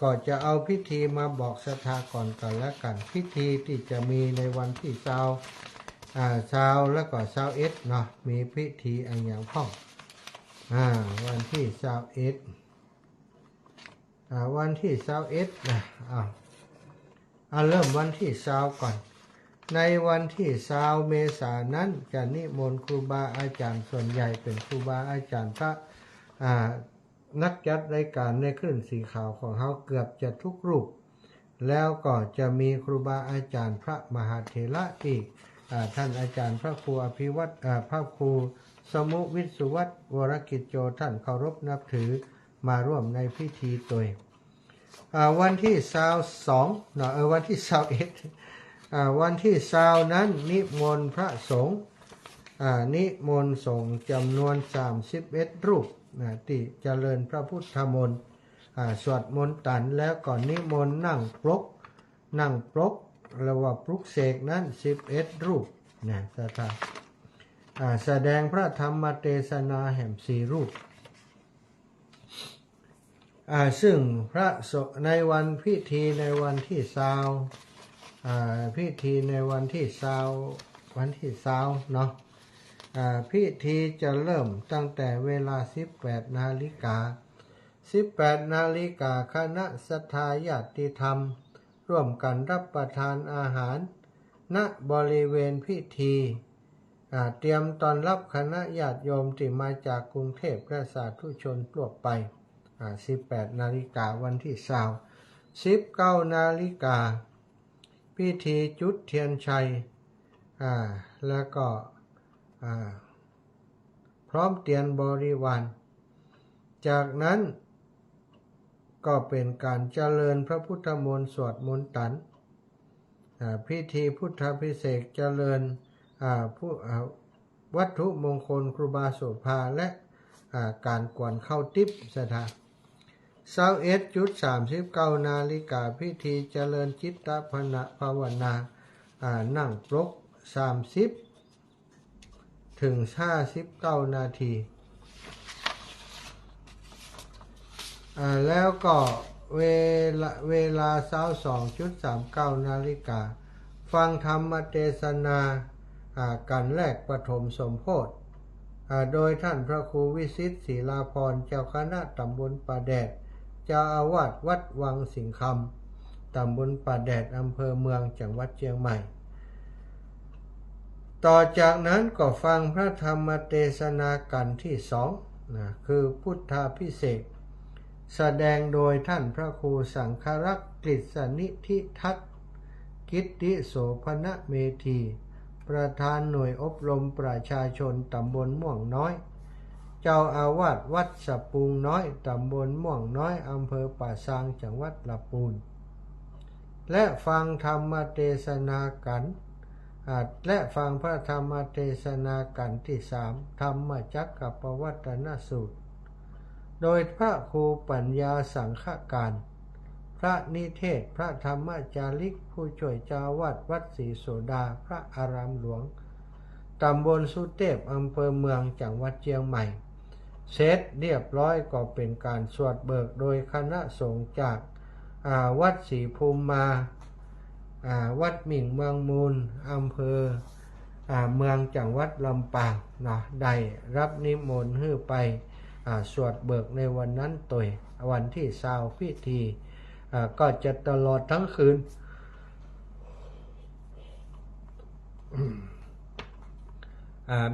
ก็จะเอาพิธีมาบอกศรัทธาก่อนกันแล้วกันพิธีที่จะมีในวันที่20แล้วก็21เนาะมีพิธีอย่างพ่อวันที่21วันที่21เริ่มวันที่20ก่อนในวันที่20เมษายนนั้นจะนิมนต์ครูบาอาจารย์ส่วนใหญ่เป็นครูบาอาจารย์พระนักจัดรายการในคลื่นสีขาวของเขาเกือบจะทุกรูปแล้วก็จะมีครูบาอาจารย์พระมหาเถระที่ท่านอาจารย์พระครูอภิวัตรพระครูสมุวิสุวัตรวรกิจโจท่านเคารพนับถือมาร่วมในพิธีตัววันที่22วันที่21วันที่20นั้นนิมนต์พระสงฆ์นิมนต์สงฆ์จำนวน31รูปที่เจริญพระพุทธมนต์สวดมนต์ตันแล้วก่อนนิมนต์นั่งปลกแล้วว่าปลุกเสกนั้น11รูปสถาแสดงพระธรรมเทศนาแห่ง4รูปซึ่งพระในวันพิธีในวันที่20พิธีในวันที่20เนาะพิธีจะเริ่มตั้งแต่เวลา 18 นาฬิกา 18 นาฬิกาคณะศรัทธาญาติธรรมร่วมกันรับประทานอาหารณบริเวณพิธีเตรียมต้อนรับคณะญาติโยมที่มาจากกรุงเทพและสาธุชนทั่วไป18 นาฬิกาวันที่19 นาฬิกาพิธีจุดเทียนชัยแล้วก็พร้อมเตียนบริวารจากนั้นก็เป็นการเจริญพระพุทธมนต์สวดมนต์ตันพิธีพุทธภิเษกเจริญวัตถุมงคลครูบาโสภาและการกวนเข้าติ๊บสถาน21:39 นาฬิกาพิธีเจริญจิตตภาวนานั่งปลก30 ถึง59 นาทีแล้วก็เวลา22.39 นาฬิกาฟังธรรมเทศนากันแรกปฐมสมโภชโดยท่านพระครูวิสิทธิ์ศิลาภรณ์เจ้าคณะตำบลป่าแดดเจ้าอาวาสวัดวังสิงห์คำตำบลป่าแดดอำเภอเมืองจังหวัดเชียงใหม่ต่อจากนั้นก็ฟังพระธรรมเทศนากันที่2คือพุทธาภิเษกแสดงโดยท่านพระครูสังฆรักษ์กฤษนิธิทัศน์กิตติโสภณเมธีประธานหน่วยอบรมประชาชนตำบลม่วงน้อยเจ้าอาวาสวัดสะปุงน้อยตำบลม่วงน้อยอำเภอป่าซางจังหวัดลำพูนและฟังธรรมเทศนากันและฟังพระธรรมเทศนากันที่3ธรรมจักรปวัตนสูตรโดยพระครูปัญญาสังฆการพระนิเทศพระธรรมจาริกผู้ช่วยเจ้าอาวาสวัดศรีโสดาพระอารามหลวงตำบลสุเทพอำเภอเมืองจังหวัดเชียงใหม่เสร็จเรียบร้อยก็เป็นการสวดเบิกโดยคณะสงฆ์จากวัดศรีภูมิมาวัดหมิ่งเมืองมูลอำเภอเมืองจังหวัดลำปางได้รับนิมนต์ให้ไปสวดเบิกในวันนั้นตัววันที่20พิธีก็จะตลอดทั้งคืน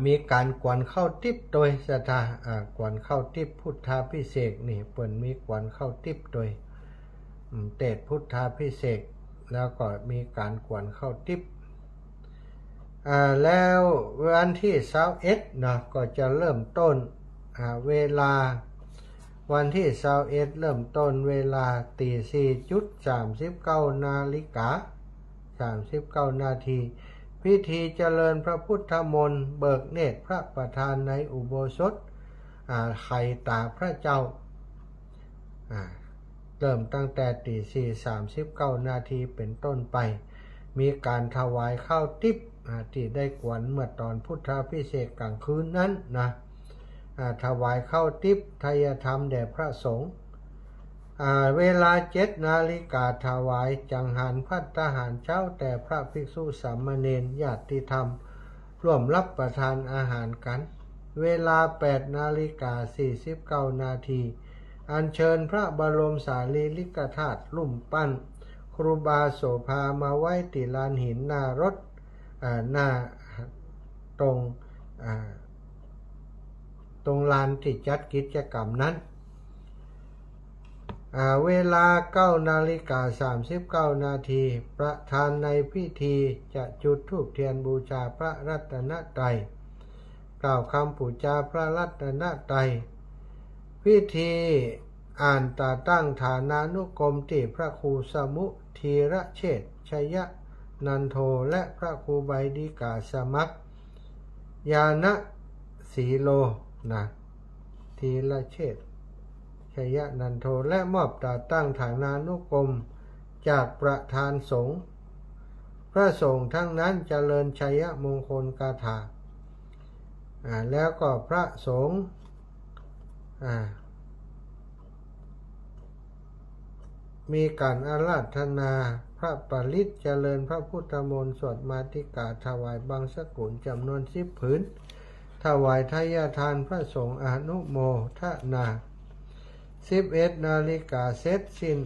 มีการกวนเข้าทิพย์โดยศรัทธากวนเข้าทิพย์พุทธาภิเษกนี่เปิ่นมีกวนเข้าทิพย์โดยเตศพุทธาภิเษกแล้วก็มีการกวนเข้าทิพย์แล้ววันที่21ก็จะเริ่มต้นเวลาวันที่21เริ่มต้นเวลา 4:39 นาฬิกา39 นาทีพิธีเจริญพระพุทธมนต์เบิกเนตรพระประธานในอุโบสถไข่ตาพระเจ้าเริ่มตั้งแต่ 4:39 นาทีเป็นต้นไปมีการถวายข้าวทิพย์ที่ได้กวนเมื่อตอนพุทธาภิเษกกลางคืนนั้นถวายข้าวทิพย์ไทยธรรมแด่พระสงฆ์เวลา7 นาฬิกาถวายจังหันภัตตาหารเช้าแต่พระภิกษุสามเณรญาติธรรมร่วมรับประทานอาหารกันเวลา8 นาฬิกา 49 นาทีอัญเชิญพระบรมสารีริกธาตุลุ่มปั้นครูบาโสภามาไว้ที่ลานหินหน้ารถหน้าตรงลานที่จัดกิจกรรมนั้นเวลา9 นาฬิกา 39 นาทีประธานในพิธีจะจุดธูปเทียนบูชาพระรัตนตรัยกล่าวคำปูชาพระรัตนตรัยพิธีอ่านตาตั้งฐานานุกรมที่พระครูสมุธีระเชษฐ์ชยนันโทและพระครูใบดิกาสมัครยานะสีโลธีระเชษฐ์ชยนันโทและมอบตาตั้งฐานานุกรมจากประธานสงฆ์พระสงฆ์ทั้งนั้นเจริญชัยมงคลคาถาแล้วก็พระสงฆ์มีการอาราธนาพระปริตเจริญพระพุทธมนต์สวดมาติกาถวายบังสกุลจำนวน10 ผืนถวายทายทานพระสงฆ์อนุโมทนา11 นาฬิกาเสร็จสิ้น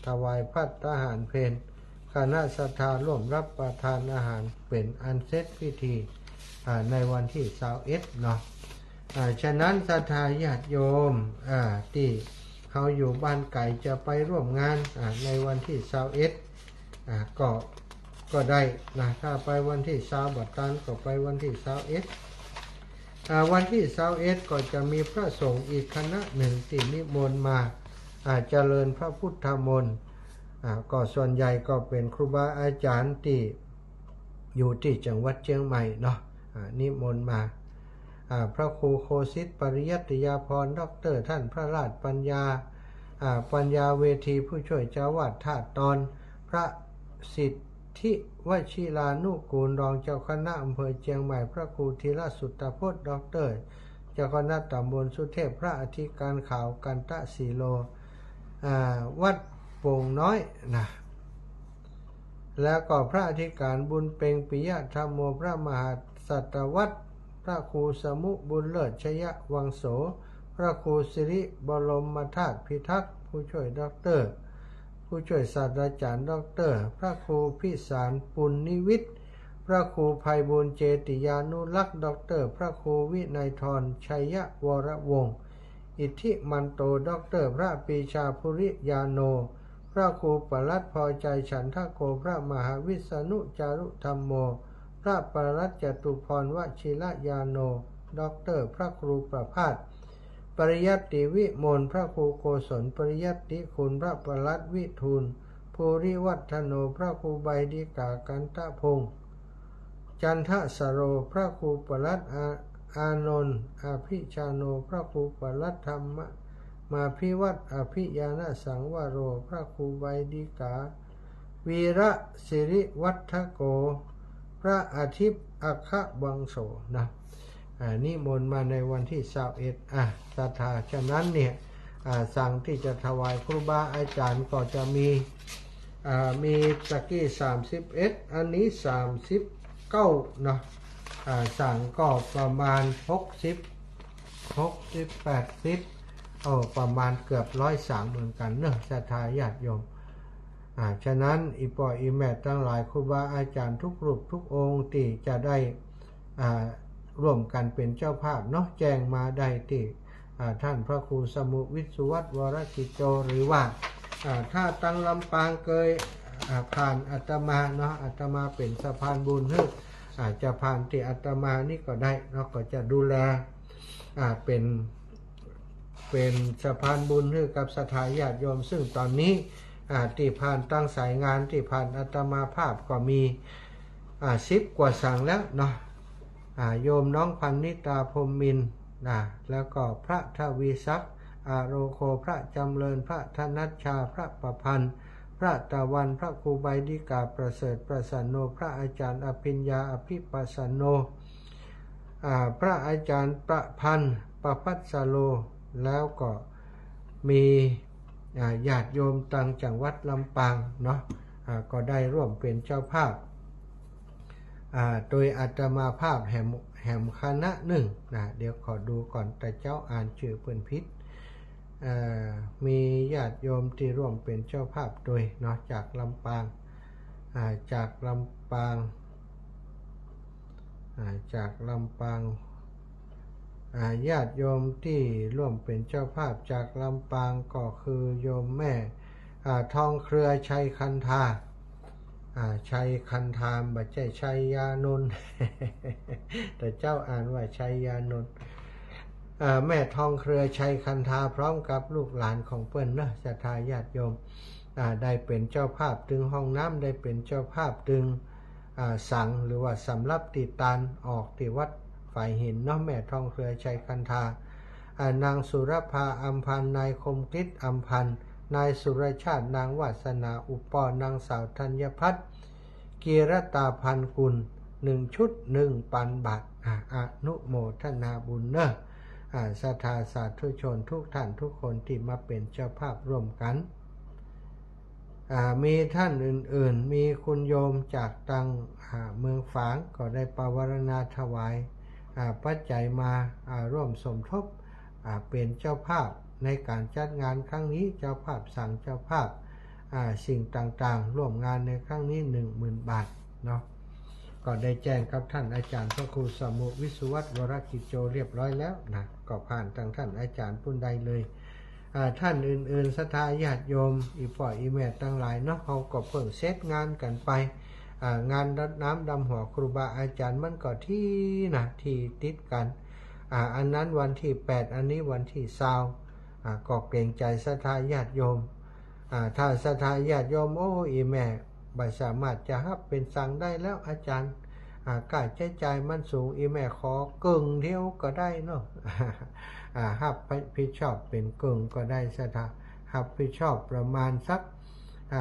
ถวายภัตตาหารเพลคณะศรัทธาร่วมรับประทานอาหารเป็นอันเสร็จพิธีในวันที่21ฉะนั้นศรัทธาญาติโยมที่เขาอยู่บ้านไก่จะไปร่วมงานในวันที่21ก็ได้ถ้าไปวันที่20บัดตันก็ไปวันที่21วันที่21ก็จะมีพระสงฆ์อีกคณะหนึ่งที่นิมนต์มาเจริญพระพุทธมนต์ก็ส่วนใหญ่ก็เป็นครูบาอาจารย์ที่อยู่ที่จังหวัดเชียงใหม่นิมนต์มาพระครูโคสิทธิ์ปริยัติยาภรณ์ด็อกเตอร์ท่านพระราชปัญญาเวทีผู้ช่วยเจ้าวาดท่าตอนพระสิท ธิวชิรานุกูลรองเจ้าคณะอำเภอเชียงใหม่พระครูธีรสุตตพจน์ด็อกเตอร์เจ้าคณะตำบลสุเทพพระอธิการข่าวกันตะสีโลวัดโป่งน้อยนะแล้วก็พระอธิการบุญเพ็งปิยธรรมโมพระมหาสัตวัตรพระครูสมุบุญเลิศชยวังโสพระครูสิริบรมธาตุพิทักษ์ผู้ช่วยด็อกเตอร์ผู้ช่วยศาสตราจารย์ด็อกเตอร์พระครูพิสารปุณนิวิทย์พระครูไพบูลย์เจติยานุรักษ์ด็อกเตอร์พระครูวินัยธรชัยวรวงศ์อิทธิมันโตด็อกเตอร์พระปรีชาภุริยาโนพระครูปลัดพอใจฉันทโกพระมหาวิษณุจารุธรรมโมพระปลัดจตุพรวชิรยาโนด็อกเตอร์พระครูประภาสปริยัติวิมลพระครูโกศลปริยัติคุณพระปลัดวิทูลภูริวัฒโนพระครูใบดิกากันตะพงศ์จันทสโรพระครูปลัดอานนท์อภิชาโนพระครูปลัดธรรมมาพิวัตรอภิยาณสังวโรพระครูใบดิกาวีระสิริวัฒโกพระอาทิตย์อัคควังโสนะนิมนต์มาในวันที่21ศรัทธาฉะนั้นเนี่ยสั่งที่จะถวายครูบาอาจารย์ก็จะมีตะกี้31อันนี้39เนาะสั่งก็ประมาณ80ประมาณเกือบ103เหมือนกันเนอะศรัทธาญาติโยมฉะนั้นอีปออีแม่ทั้งหลายครูบาอาจารย์ทุกรูปทุกองค์ที่จะได้ร่วมกันเป็นเจ้าภาพเนาะแจ้งมาได้ที่ท่านพระครูสมุวิสุวัตรวรกิจโจหรือว่าถ้าตั้งลำปางเคยผ่านอาตมาเนาะอาตมาเป็นสะพานบุญให้อาจจะผ่านที่อาตมานี่ก็ได้เราก็จะดูแลเป็นสะพานบุญให้กับศรัทธาญาติโยมซึ่งตอนนี้ที่ผ่านตั้งสายงานที่ผ่านอาตมาภาพก็มี10 กว่าสั่งแล้วเนาะโยมน้องพันนิตาพรหมมินทร์แล้วก็พระทวีศักดิ์โรโคพระจำเริญพระธนัชชาพระประพันธ์พระตะวันพระครูใบดิกาประเสริฐประสันโนพระอาจารย์อภิญญาอภิปัสสโนพระอาจารย์ประพันธ์ประพัสสโลแล้วก็มีญาติโยมต่างจังหวัดลำปางเนาะก็ได้ร่วมเป็นเจ้าภาพโดยอาตมาภาพแห่มคณะหนึ่งเดี๋ยวขอดูก่อนแต่เจ้าอ่านชื่อเปิ้นพิษมีญาติโยมที่ร่วมเป็นเจ้าภาพโดยเนาะจากลำปางญาติโยมที่ร่วมเป็นเจ้าภาพจากลำปางก็คือโยมแม่ทองเครือชัยคันธาชัยคันธามบัจใจชัยยานนท์ แต่เจ้าอ่านว่าชัยยานนท์แม่ทองเครือชัยคันธาพร้อมกับลูกหลานของเปิ้นนะศรัทธาญาติโยมได้เป็นเจ้าภาพตึงห้องน้ำได้เป็นเจ้าภาพตึงสังหรือว่าสำรับติดตานออกที่วัดฝ่ายหินเนาะแม่ทองเครือชัยคันธานางสุรภาอัมพันธ์นายคมฤทธิ์อัมพันธ์นายสุรชาตินางวาสนาอุปปนางสาวธัญพัฒน์กีรตาพันกุล1 ชุด 1,000 บาทอนุโมทนาบุญเนอะศรัทธาสาธุชนทุกท่านทุกคนที่มาเป็นเจ้าภาพร่วมกันมีท่านอื่นๆมีคุณโยมจากตังเมืองฝางก็ได้ปวารณาถวายปัจจัยมาร่วมสมทบเป็นเจ้าภาพในการจัดงานครั้งนี้เจ้าภาพสั่งเจ้าภาพสิ่งต่างๆร่วมงานในครั้งนี้ 10,000 บาทเนาะก็ได้แจ้งกับท่านอาจารย์พระครูสมุวิสุวัตรวรกิจโจเรียบร้อยแล้วนะก็ผ่านทางท่านอาจารย์ผู้ใดเลยท่านอื่นๆศรัทธาญาติโยมอีป่ออีแม่ตั้งหลายเนาะเขาก็เพิ่งเซตงานกันไปงานรดน้ำดำหัวครูบาอาจารย์มันก็ที่ติดกันอันนั้นวันที่8อันนี้วันที่20ก็เกรงใจศรัทธาญาติโยมถ้าศรัทธาญาติโยมอีแม่บ่สามารถจะรับเป็นสั่งได้แล้วอาจารย์ค่าใช้จ่ายมันสูงอีแม่ขอกึ่งเดียวก็ได้เนาะรับผิดชอบเป็นกึ่งก็ได้ศรัทธารับผิดชอบประมาณสัก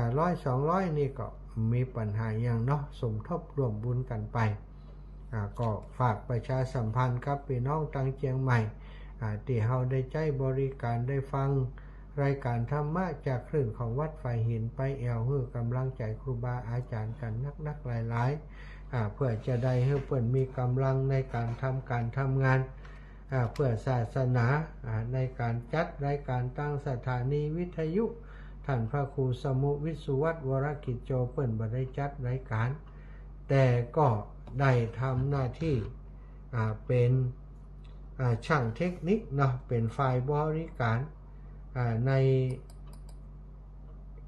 100-200นี่ก็ มีปัญหาอย่างเนาะสมทบร่วมบุญกันไปก็ฝากประชาสัมพันธ์ครับพี่น้องทางเชียงใหม่ที่เฮาได้ใจบริการได้ฟังรายการธรรมะจากคลื่นของวัดไฟหินไปแอวฮื้อกำลังใจครูบาอาจารย์กันนักหลายๆเพื่อจะได้ให้เพิ่นมีกำลังในการทำงานเพื่อศาสนาในการจัดรายการตั้งสถานีวิทยุท่านพระครูสมุวิสุวัฒน์วรกิจโจเพิ่นบ่ได้จัดรายการแต่ก็ได้ทำหน้าที่เป็นช่างเทคนิคเนาะเป็นฝ่ายบริการใน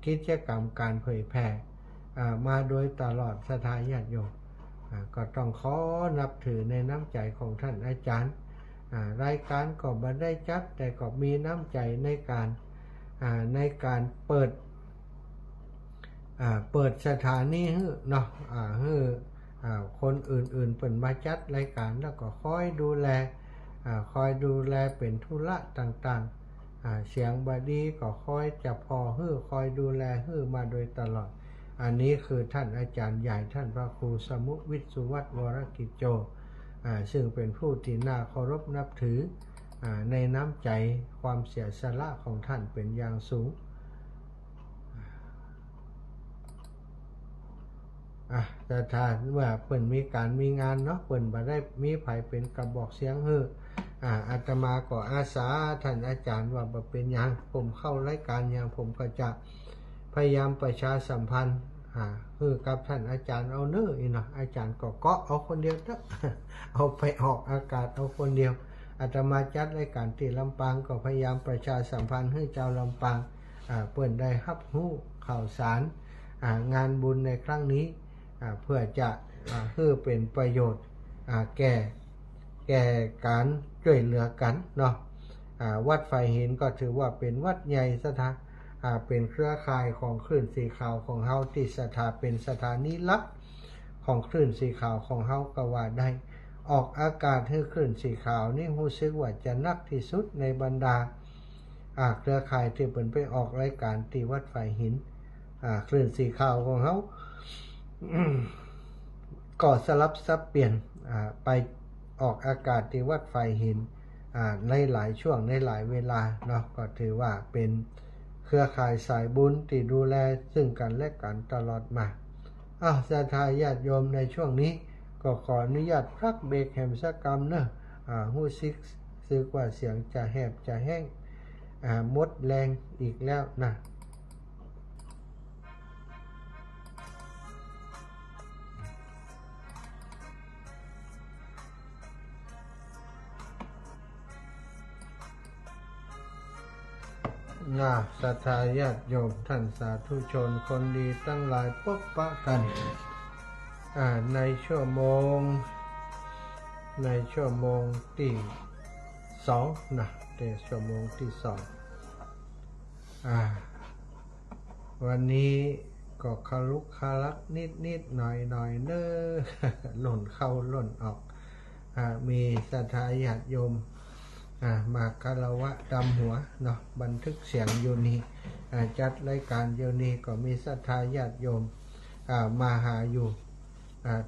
กิจกรรมการเผยแพร่มาโดยตลอดศรัทธาญาติโยมก็ต้องขอนับถือในน้ำใจของท่านอาจารย์รายการก็บ่ได้จัดแต่ก็มีน้ำใจในการเปิดสถานีเนาะคนอื่นๆเปิดมาจัดรายการแล้วก็คอยดูแลเป็นธุระต่างๆเสียงบดีก็คอยจะพอคอยดูแลมาโดยตลอดอันนี้คือท่านอาจารย์ใหญ่ท่านพระครูสมุวิสุวัฒน์วรกิจโจซึ่งเป็นผู้ที่น่าเคารพนับถือในน้ำใจความเสียสละของท่านเป็นอย่างสูงแต่ถ้าเมื่อเพิ่นมีการมีงานเนาะเพิ่นบ่ได้มีไผเป็นกระบอกเสียงอาตมาก็อาสาท่านอาจารย์ว่าบ่เป็นหยังผมเข้ารายการหยังผมก็จะพยายามประชาสัมพันธ์กับท่านอาจารย์เอาเนาะอาจารย์ก็เกาะเอาคนเดียวเถอะเอาไปออกอากาศเอาคนเดียวอาตมาจัดรายการที่ลำปางก็พยายามประชาสัมพันธ์ให้เจ้าลำปางเพิ่นได้รับรู้ข่าวสารงานบุญในครั้งนี้เพื่อจะเป็นประโยชน์แก่การช่วยเหลือกันเนาะวัดไฟหินก็ถือว่าเป็นวัดใหญ่เป็นเครือข่ายของคลื่นสีขาวของเฮาที่เป็นสถานีหลักของคลื่นสีขาวของเฮาก็ว่าได้ออกอากาศให้คลื่นสีขาวนี่รู้สึกว่าจะนักที่สุดในบรรดาเครือข่ายที่เพิ่นไปออกรายการที่วัดไฟหินคลื่นสีขาวของเฮาก็สลับซับเปลี่ยนไปออกอากาศที่วัดไฟหินในหลายช่วงในหลายเวลาเนาะก็ถือว่าเป็นเครือข่ายสายบุญที่ดูแลซึ่งกันและกันตลอดมาศรัทธาญาติโยมในช่วงนี้ก็ขออนุญาตพักเบรกแห่งสักกรรมเนอะหูซึกว่าเสียงจะแหบจะแห้งหมดแรงอีกแล้วนะศรัทธาญาติโยมท่านสาธุชนคนดีตั้งหลายพบปะกันในชั่วโมงที่2นะชั่วโมงที่2วันนี้ก็คลุกคลักนิดหน่อยเน้อ หล่นเข้าหล่นออกมีศรัทธาญาติโยมมาคารวะดำหัวเนาะบันทึกเสียงอยู่นี่จัดรายการอยู่นี่ก็มีศรัทธาญาติโยมมาหาอยู่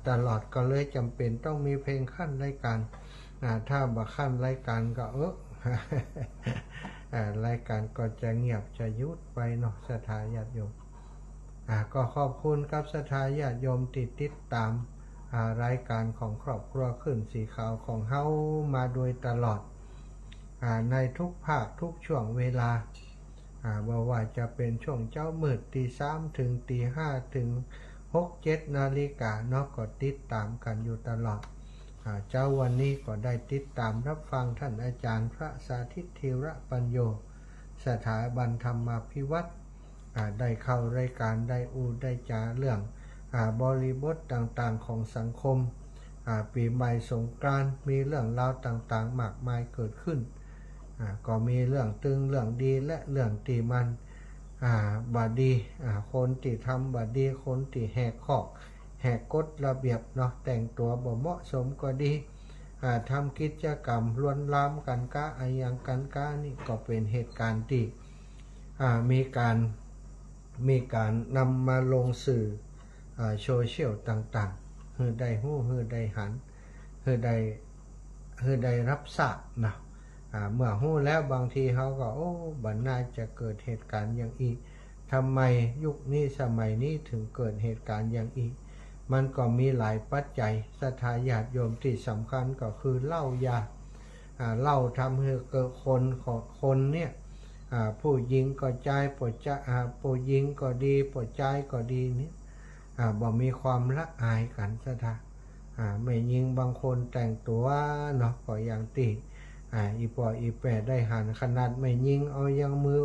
ตลอดก็เลยจำเป็นต้องมีเพลงขั้นรายการถ้าบ่ขั้นรายการก็รายการก็จะเงียบจะยุดไปเนาะศรัทธาญาติโยมก็ขอบคุณครับศรัทธาญาติโยมติดตามรายการของครอบครัวขึ้นสีขาวของเฮามาโดยตลอดในทุกภาคทุกช่วงเวลาบ่ว่าจะเป็นช่วงเจ้ามืดตี 3ถึงตี 5ถึง 6-7 นาฬิกาเนาะก็ติดตามกันอยู่ตลอดเจ้าวันนี้ก็ได้ติดตามรับฟังท่านอาจารย์พระสาธิตธีระปัญโยสถาบันธรรมาภิวัตรได้เข้ารายการได้จาเรื่องบริบทต่างๆของสังคมปีใหม่สงกรานต์มีเรื่องราวต่างๆมากมายเกิดขึ้นก็มีเรื่องตึงเรื่องดีและเรื่องตีมันบาดีคนที่ทำบาดีคนที่แหกข้อแหกกฎระเบียบเนาะแต่งตัวบ่เหมาะสมก็ดีทำกิจกรรมลวนลามกันอย่างกันนี่ก็เป็นเหตุการณ์ที่มีการนำมาลงสื่อ โซเชียลต่างๆฮือได้ฮู้ฮือได้หันฮือได้รับทราบนะเมื่อฮู้แล้วบางทีเขาก็บัดน่าจะเกิดเหตุการณ์อย่างอีกทำไมยุคนี้สมัยนี้ถึงเกิดเหตุการณ์อย่างอีกมันก็มีหลายปัจจัยศรัทธาญาติโยมที่สำคัญก็คือเหล้ายาเหล้าทำให้เกิดคนเนี่ยผู้หญิงก็ใจผู้หญิงก็ดีผู้ใจก็ดีเนี่ยบ่มีความละอายกันศรัทธาไม่ยิงบางคนแต่งตัวเนาะก็อย่างตีอีปออีแปได้หันขนาดไม่ยิงเอายังมือ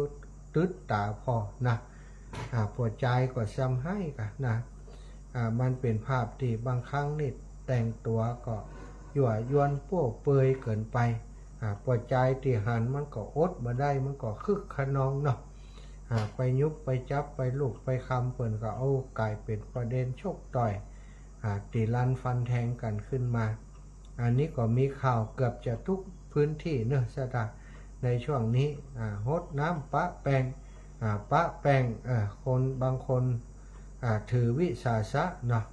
ตึดตาพอนะปวดใจก็ซ้ำให้กันนะมันเป็นภาพที่บางครั้งนี่แต่งตัวก็ยั่วยวนป้วเปยเกินไปปวดใจที่หันมันก็อดมาได้มันก็คึกขนองเนาะไปยุบไปจับไปลูกไปคำเปิ่นก็กลายเป็นประเด็นชกต่อยตีลันฟันแทงกันขึ้นมาอันนี้ก็มีข่าวเกือบจะทุกพื้นที่เนอะสถานในช่วงนี้ฮดน้ำปะแปงคนบางคนถือวิสาสะเนาะ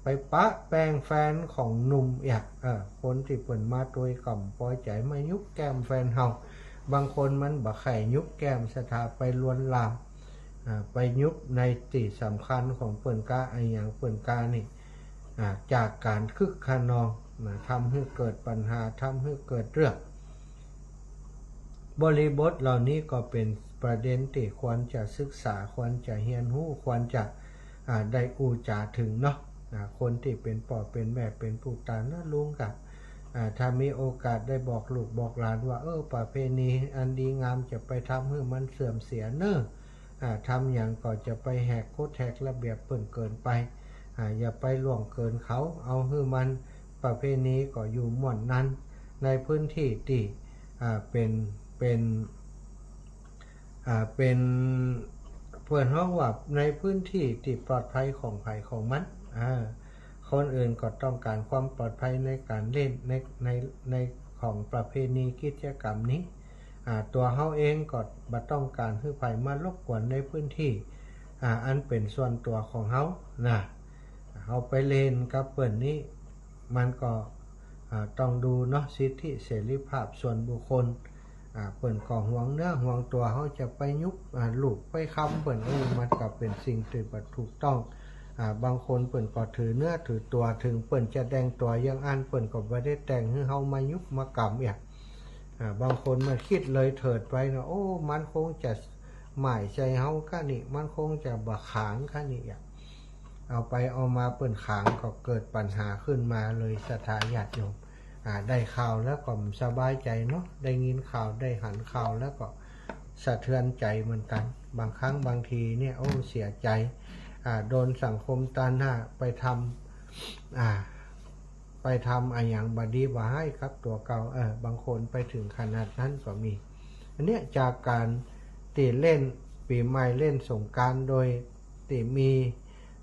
ไปปะแปงแฟนของหนุ่มคนที่เปิ่นมาตัวกล่อมปล่อยใจมายุบแก้มแฟนเฮาบางคนมันบักไข่ยุบแก้มสถาไปลวนลามไปยุบในติสำคัญของเปิ่นกาอย่างเปิ่นกานี่จากการคึกขนองทำให้เกิดปัญหาทำให้เกิดเรื่องบริบทเหล่านี้ก็เป็นประเด็นที่ควรจะศึกษาควรจะเรียนรู้ควรจะได้อูจาถึงเนาะคนที่เป็นพ่อเป็นแม่เป็นผู้ตานะลุงกับถ้ามีโอกาสได้บอกลูกบอกหลานว่าประเพณีอันดีงามจะไปทำให้มันเสื่อมเสียเนอะทำอย่างก็จะไปแหกกฎแหกระเบียบเปิ่นเกินไปอย่าไปล่วงเกินเขาเอาให้มันประเพณีก็อยู่หม่วนนั้นในพื้นที่ที่เป็นเพื่อนห้องว่าในพื้นที่ที่ปลอดภัยของภัยของมันคนอื่นก็ต้องการความปลอดภัยในการเล่นในของประเพณีกิจกรรมนี้ตัวเขาเองก็บ่ต้องการให้ภัยมารบกวนในพื้นที่อันเป็นส่วนตัวของเขานะเขาไปเล่นกับเปิ่นนี้มันก็ต้องดูเนาะสิทธิเสรีภาพส่วนบุคคลเปิ่นก็ห่วงเนื้อห่วงตัวเขาจะไปยุบลูกไปคำเปิ่นมันก็เป็นสิ่งที่บ่ถูกต้องบางคนเปิ่นก็ถือเนื้อถือตัวถึงเปิ่นจะแต่งตัวยังอันเปิ่นก็บ่ได้แต่งให้เฮามายุบมากำบางคนมันคิดเลยเถิดไปเนาะมันคงจะหมายใจเฮาค่านี่มันคงจะบ่ขางค่านี่เอาไปเอามาเปิ่นขางก็เกิดปัญหาขึ้นมาเลยศรัทธาญาติโยมได้ข่าวแล้วก็สบายใจเนาะได้ยินข่าวได้หันข่าวแล้วก็สะเทือนใจเหมือนกันบางครั้งบางทีเนี่ยเสียใจโดนสังคมตาหน้าไปทำอย่างบดีบ่ให้ครับตัวเก่าบางคนไปถึงขนาดนั้นก็มีอันเนี้ยจากการตีเล่นปีใหม่เล่นสงกรานต์โดยตีมี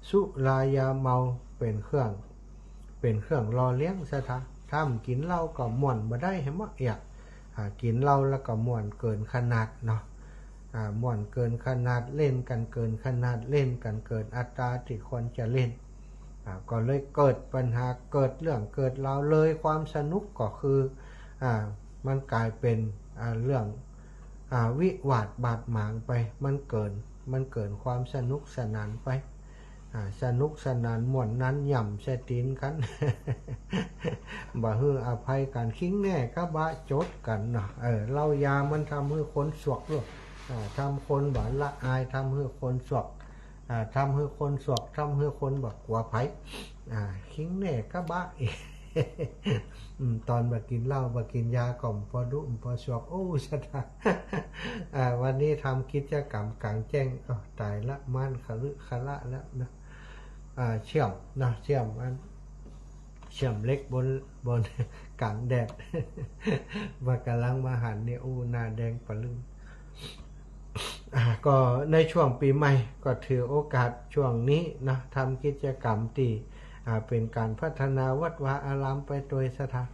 สุรายาเมาเป็นเครื่องรอเลี้ยงซะทำกินเหล้าก็ม่วนบ่ได้ให้มากกินเหล้าแล้วก็ม่วนเกินขนาดเนาะม่วนเกินขนาดเล่นกันเกินขนาดเล่นกันเกินอัตราที่ควรจะเล่นก็เลยเกิดปัญหาเกิดเรื่องเกิดราวเลยความสนุกก็คือมันกลายเป็นเรื่องวิวาทบาดหมางไปมันเกินความสนุกสนานไปสนุกสนานม่วนนั้นย่ำใส่ตีนกันบ่ฮืออภัยกันคิงแน่ก็บะจดกันเนาะเหล้ายามันทำให้คนสวกด้วยทำคนบ่ละอายทำให้คนสวกทำให้คนสวกทำให้คนบ่กลัวภัยคิงแน่ก็บะตอนบ่กินเหล้าบ่กินยาก่อมพอดุพอสวกชะตาวันนี้ทำกิจกรรมกลางแจ้งตายละม่านขละแล้วนะเชื่อมเล็กบนกลางแดดว่ากำลังมาหันเนี่ยหน้าแดงปะลึงก็ในช่วงปีใหม่ก็ถือโอกาสช่วงนี้นะทำกิจกรรมที่เป็นการพัฒนาวัดวาอารามไปโดยสถาน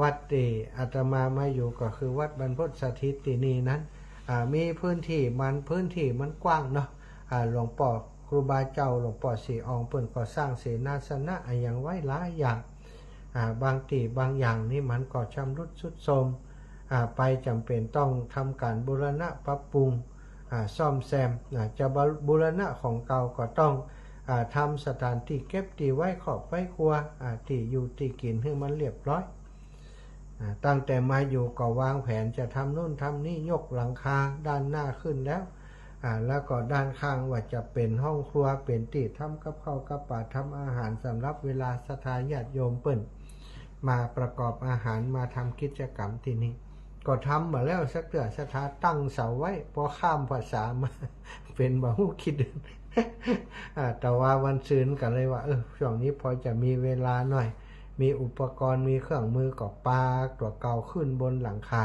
วัดที่อาตมามาอยู่ก็คือวัดบรรพตสถิตที่นี่นั้นมีพื้นที่มันกว้างเนาะหลวงพ่อ ครูบาเจ้าหลวงปู่ศรีอองเปิ่นก็สร้างเสนาสนะอย่างไว้หลายอย่างบางทีบางอย่างนี่มันก็ชำรุดทรุดโทรมไปจำเป็นต้องทำการบูรณะปรับปรุงซ่อมแซมจะบูรณะของเก่าก็ต้องทำสถานที่เก็บที่ไว้ขอบไว้ครัวที่อยู่ที่กินให้มันเรียบร้อยตั้งแต่มาอยู่ก็วางแผนจะทำนู่นทำนี่ยกหลังคาด้านหน้าขึ้นแล้วแล้วก็ด้านข้างว่าจะเป็นห้องครัวเป็นที่ทำกับข้าวกับปลาทำอาหารสำหรับเวลาศรัทธาญาติโยมเปิ้นมาประกอบอาหารมาทำกิจกรรมที่นี่ก็ทำมาแล้วสักเดือนศรัทธาตั้งเสาไว้พอข้ามภาษามาเป็นบ่ฮู้คิดแต่ว่าวันซืนกันเลยว่าช่วงนี้พอจะมีเวลาหน่อยมีอุปกรณ์มีเครื่องมือก็ปาตัวเก่าขึ้นบนหลังคา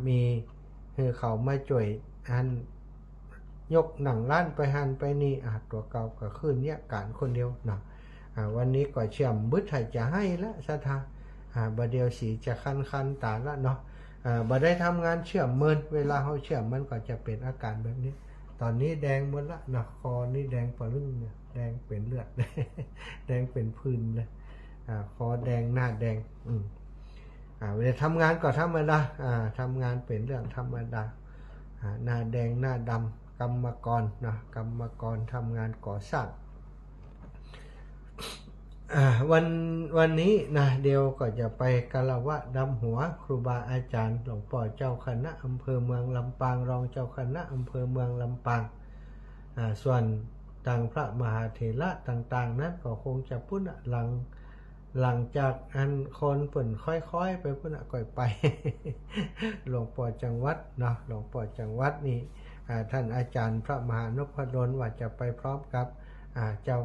มีคือเขามาช่วยอันยกหนังล้านไปหันไปนี่ตัวเก่าก็ขึ้นเนี่ยการคนเดียวเนาะวันนี้ก็เชื่อมบึ้ดให้จะให้ละศรัทธาบดเดียวสีจะคันตาละเนาะบ่ได้ทำงานเชื่อมเมินเวลาเขาเชื่อมมันก็จะเป็นอาการแบบนี้ตอนนี้แดงหมดละเนาะคอนี่แดงปะลึ่งเนี่ยแดงเป็นเลือด แดงเป็นพื้นเลยคอแดงหน้าแดงเวลาทำงานก็ธรรมดาทำงานเป็นเรื่องธรรมดาหน้าแดงหน้าดำกรรมกรนะกรรมกรทำงานก่อสร้างวันนี้นะเดียวก็จะไปกาลวะดำหัวครูบาอาจารย์หลวงพ่อเจ้าคณะอำเภอเมืองลำปางรองเจ้าคณะอำเภอเมืองลำปางส่วนทางพระมหาเถระต่างๆนั้นก็คงจะพุ่นหลังจากอันคนเปิ่นค่อยๆไปพุ่นก่อยไป หลวงพ่อจังหวัดเนาะหลวงพ่อจังหวัดนี่ท่านอาจารย์พระมหานพดลว่าจะไปพร้อมกับเจ้า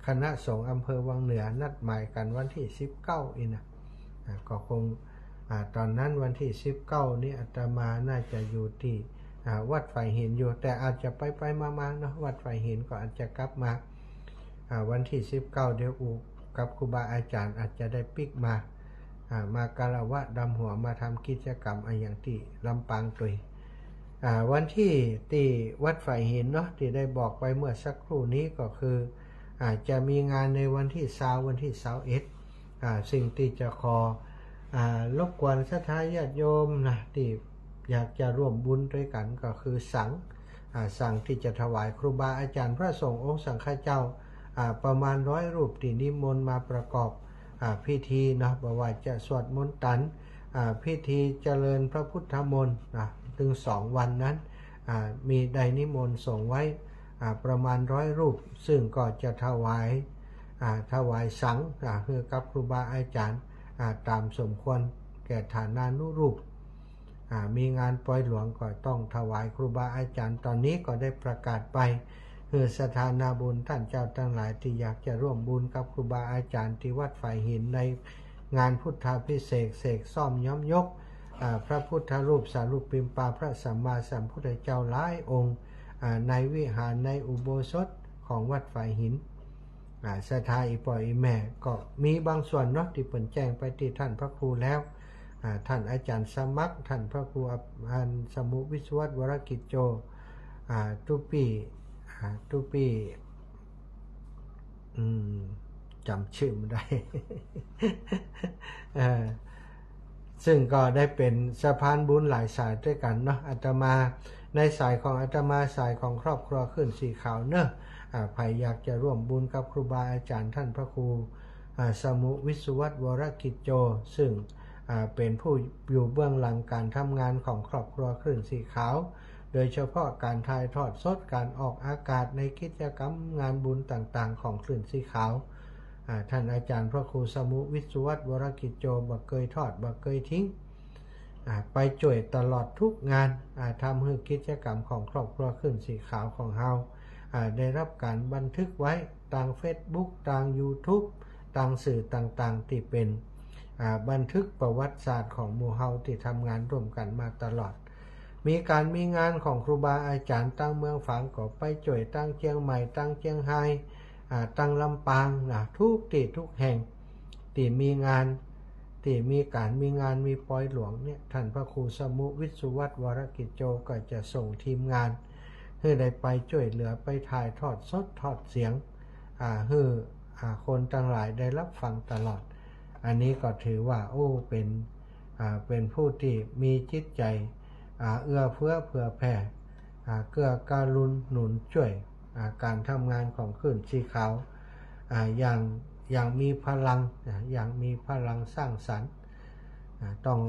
คณะสงฆ์อำเภอวังเหนือนัดหมายกันวันที่19อีกนะก็คงตอนนั้นวันที่19นี้อาตมาน่าจะอยู่ที่วัดไฟหินอยู่แต่อาจจะไปมาเนาะวัดไฟหินก็อาจจะกลับมาวันที่19เดี๋ยวกับครูบาอาจารย์อาจจะได้ปิกมากาลวะดำหัวมาทำกิจกรรมอย่างที่ลำปางตุยวันที่วัดไฟหินเนาะที่ได้บอกไปเมื่อสักครู่นี้ก็คือจะมีงานในวันที่20วันที่21สิ่งที่จะขอรบกวนศรัทธาญาติโยมนะที่อยากจะร่วมบุญด้วยกันก็คือสั่งที่จะถวายครูบาอาจารย์พระสงฆ์องค์สังฆเจ้าประมาณ100 รูปที่นิมนต์มาประกอบพิธีนะบอกว่าจะสวดมนต์ตันพิธีเจริญพระพุทธมนต์ถึง2 วันนั้นมีได้นิมนต์ส่งไว้ประมาณ100 รูปซึ่งก็จะถวายสังคือกับครูบาอาจารย์ตามสมควรแก่ฐานานุรูปมีงานปล่อยหลวงก็ต้องถวายครูบาอาจารย์ตอนนี้ก็ได้ประกาศไปคือสถานาบุญท่านเจ้าทั้งหลายที่อยากจะร่วมบุญกับครูบาอาจารย์ที่วัดไฟหินในงานพุทธาภิเษกเสกซ่อมย้อมยกพระพุทธรูปสารูปปิมปาพระสัมมาสัมพุทธเจ้าหลายองค์ในวิหารในอุโบสถของวัดไฟหินศรัทธาอีปอยอีแม่ก็มีบางส่วนเนาะที่เปิ่นแจ้งไปที่ท่านพระครูแล้วท่านอาจารย์สมัครท่านพระครูอันสมุวิศวตวรกิจโจตุปีจำชื่อไม่ได้ ซึ่งก็ได้เป็นสะพานบุญหลายสายด้วยกันเนาะอาตมาในสายของอาตมาสายของครอบครัวขึ้นสีขาวเนอะใครอยากจะร่วมบุญกับครูบาอาจารย์ท่านพระครูสมุวิศวตวรกิจโจซึ่งเป็นผู้อยู่เบื้องหลังการทำงานของครอบครัวขึ้นสีขาวโดยเฉพาะการถ่ายทอดสดการออกอากาศในกิจกรรมงานบุญต่างๆของคลื่นสีขาวท่านอาจารย์พระครูสมุวิศวตวรกิจโจบ่เคยทอดบ่เคยทิ้งไปช่วยตลอดทุกงานทำให้กิจกรรมของครอบครัวคลื่นสีขาวของเฮาได้รับการบันทึกไว้ทาง Facebook ทาง YouTube ทางสื่อต่างๆที่เป็นบันทึกประวัติศาสตร์ของหมู่เฮาที่ทำงานร่วมกันมาตลอดมีงานของครูบาอาจารย์ตั้งเมืองฝางก็ไปจ่วยตั้งเชียงใหม่ตั้งเชียงไฮ้ตั้งลำปางทุกที่ทุกแห่งที่มีงานที่มีงานมีปอยหลวงเนี่ยท่านพระครูสมุวิศวตวรกิจโจก็จะส่งทีมงาน ให้ได้ไปช่วยเหลือไปถ่ายทอดสดทอดเสียงให้คนทั้งหลายได้รับฟังตลอดอันนี้ก็ถือว่าเป็นผู้ที่มีจิตใจเอื้อเฟื้อเผื่อแผ่เกื้อกูลหนุนช่วยการทำงานของคลื่นสีขาวอย่างมีพลังอย่างมีพลังสร้างสรรค์ต้อง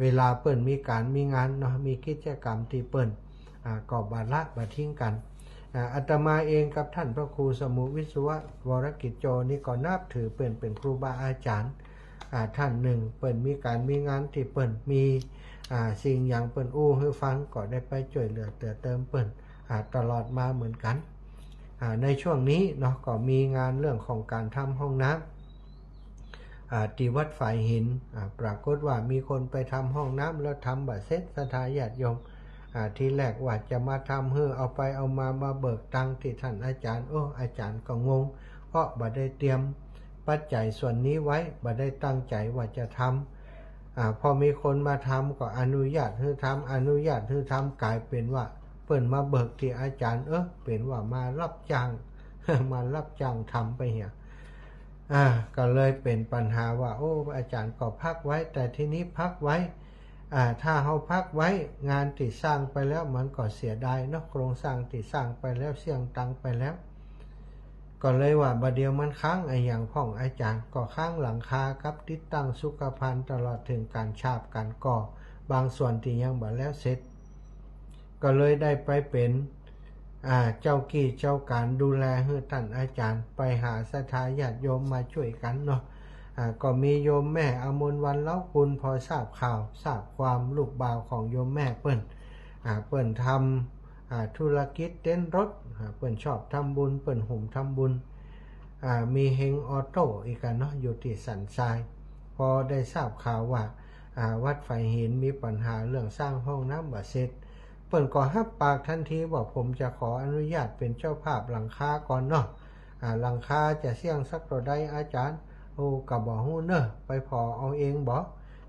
เวลาเปิ้นมีการมีงานเนาะมีกิจกรรมที่เปิ้นก็บาละบาทิ้งกันอาตมาเองกับท่านพระครูสมุวิศวะวรกิจโจนี่ก็นับถือเปิ้นเป็นครูบาอาจารย์ท่านหนึ่งเปิ้นมีการมีงานที่เปิ้นมีสิ่งอย่างเปิ้นให้ฟังก็ได้ไปช่วยเหลือเติมเปิ้นตลอดมาเหมือนกันในช่วงนี้เนาะก็มีงานเรื่องของการทำห้องน้ำที่วัดฝ่ายหินปรากฏว่ามีคนไปทำห้องน้ำแล้วทำบัดเสร็จศรัทธาญาติโยมทีแรกว่าจะมาทำเอาไปเอามาเบิกตังค์ที่ท่านอาจารย์อาจารย์ก็งงเพราะบ่ได้เตรียมปัจจัยส่วนนี้ไว้บ่ได้ตั้งใจว่าจะทำพอมีคนมาทำก็อนุญาตให้ทำกลายเป็นว่าเปิ่นมาเบิกที่อาจารย์เป็นว่ามารับจ้าง มารับจ้างทำไปเหี้ยก็เลยเป็นปัญหาว่าอาจารย์ก็พักไว้แต่ทีนี้พักไว้ถ้าเขาพักไว้งานที่สร้างไปแล้วมันก็เสียดายเนาะโครงสร้างที่สร้างไปแล้วเสี่ยงตังไปแล้วก็เลยว่าบัดเดียวมันค้างอย่างของอาจารย์ก็ค้างหลังคากับติดตั้งสุขภัณฑ์ตลอดถึงการฉาบการก่อบางส่วนที่ยังบ่แล้วเสร็จก็เลยได้ไปเป็นเจ้ากี้เจ้าการดูแลให้ท่านอาจารย์ไปหาศรัทธาญาติโยมมาช่วยกันเนาะก็มีโยมแม่อมนวันเล้าคุณพอทราบข่าวทราบความลูกบ่าวของโยมแม่เปิ้นทำธุรกิจเต้นรถเปิ้นชอบทำบุญเปิ้นหุ่มทำบุญมีเฮงออโต้อีกกันเนาะอยู่ที่สันทรายพอได้ทราบข่าวว่าวัดฝ่ายหินมีปัญหาเรื่องสร้างห้องน้ำบ่เสร็จเปิ้นก็รับปากทันทีว่าผมจะขออนุญาตเป็นเจ้าภาพหลังคาก่อนเนาะหลังคาจะเสี่ยงสักตัวใดอาจารย์ก็บ่ฮู้เนอะไปพอเอาเองบ่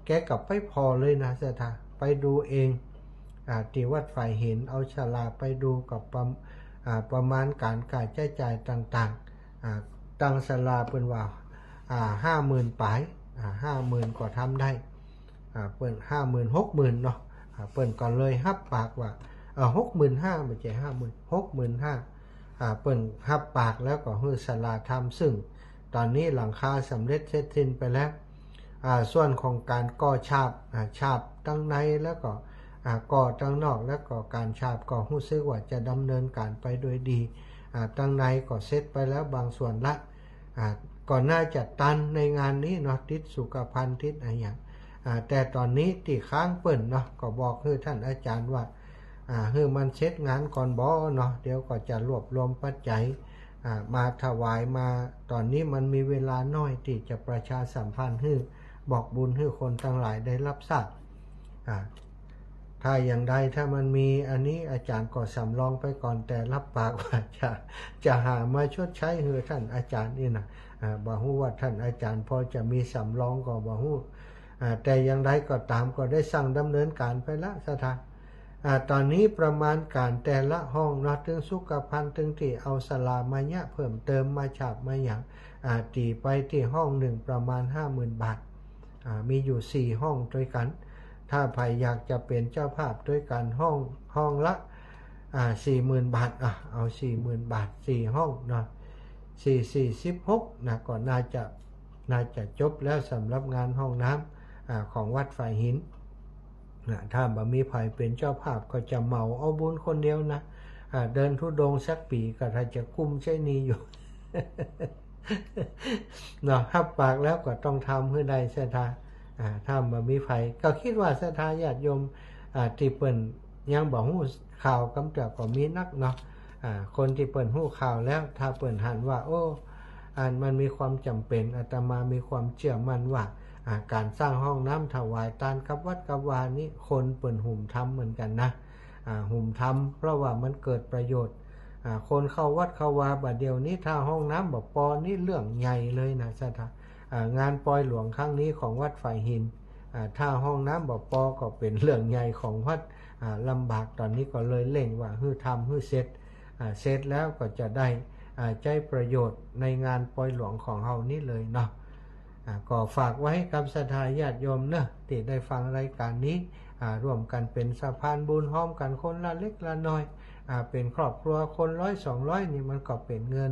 แกกลับไปพอเลยนะเสถาไปดูเองที่วัดฝ่ายหินเอาฉลากไปดูกับประมาณการใช้จ่ายต่างๆตั้งศาลาเปิ้นว่า50,000 ปลาย50,000ก็ทำได้เปิ้น50,000 60,000เนาะเปิ้นก็เลยรับปากว่า65,000ไม่ใช่50,000 65,000เปิ้นรับปากแล้วก็ให้ศาลาทำซึ่งตอนนี้หลังคาสำเร็จเสร็จสิ้นไปแล้วส่วนของการก่อฉาบตั้งในแล้วก็ก่อตั้งนอกแล้วก็การฉาบก็รู้สึกว่าจะดำเนินการไปโดยดีตั้งในก็เสร็จไปแล้วบางส่วนละก่อนหน้าจะตันในงานนี้เนาะติดสุขภัณฑ์ติดอะไรอย่างแต่ตอนนี้ที่ค้างเปิ้นเนาะก็บอกให้ท่านอาจารย์ว่าให้มันเสร็จงานก่อนบ่เนาะเดี๋ยวก็จะรวบรวมปัจจัยมาถวายมาตอนนี้มันมีเวลาน้อยที่จะประชาสัมพันธ์ให้บอกบุญให้คนทั้งหลายได้รับทราบถ้าอย่างใดถ้ามันมีอันนี้อาจารย์ก็สำรองไปก่อนแต่รับปากว่าจะหามาชดใช้ให้ท่านอาจารย์นี่นะบ่ฮู้ว่าท่านอาจารย์พอจะมีสำรองก็บ่ฮู้แต่อย่างใดก็ตามก็ได้สั่งดำเนินการไปละสถานตอนนี้ประมาณการแต่ละห้องนะถึงสุขภัณฑ์ถึงที่เอาศาลามาเนี่ยเพิ่มเติมมาฉาบมาอย่างตีไปที่ห้องหนึ่งประมาณ 50,000 บาทมีอยู่4ห้องด้วยกันถ้าใครอยากจะเป็นเจ้าภาพด้วยกันห้องละ40,000 บาทเอา 40,000 บาท4ห้องเนาะ16นะก็น่าจะจบแล้วสำหรับงานห้องน้ำของวัดฝ่ายหินถ้าบ่มีไผเป็นเจ้าภาพก็จะเหมาเอาบุญคนเดียวนะเดินธุดงค์สักปีก็ถ้าจะคุ้มใช้นี้อยู่ เนาะรับปากแล้วก็ต้องทำให้ได้ศรัทธาถ้าบ่มีไผก็คิดว่าศรัทธาญาติโยมที่เปิ้นยังบ่ฮู้ข่าวกำกับก็มีนักเนาะคนที่เปิ้นฮู้ข่าวแล้วถ้าเปิ้นหันว่ามันมีความจำเป็นอาตมามีความเชื่อมั่นว่าการสร้างห้องน้ำถวายทานกับวัดกับวานี้คนเปิ่นหุ่มทำเหมือนกันนะหุ่มทำเพราะว่ามันเกิดประโยชน์คนเข้าวัดเข้าวาบัดเดียวนี้ถ้าห้องน้ำแบบปอนี่เรื่องใหญ่เลยนะสัทธางานปอยหลวงครั้งนี้ของวัดฝ่ายหินถ้าห้องน้ำแบบปอก็เป็นเรื่องใหญ่ของวัด ลำบากตอนนี้ก็เลยเล่งว่าฮื้อทำฮื้อเสร็จเสร็จแล้วก็จะได้ใช้ประโยชน์ในงานปล่อยหลวงของเฮานี่เลยเนาะก็ฝากไว้กับศรัทธาญาติโยมเนอะที่ได้ฟังรายการนี้ร่วมกันเป็นสะพานบุญห้อมกันคนละเล็กละน้อยเป็นครอบครัวคน100-200นี่มันก็เป็นเงิน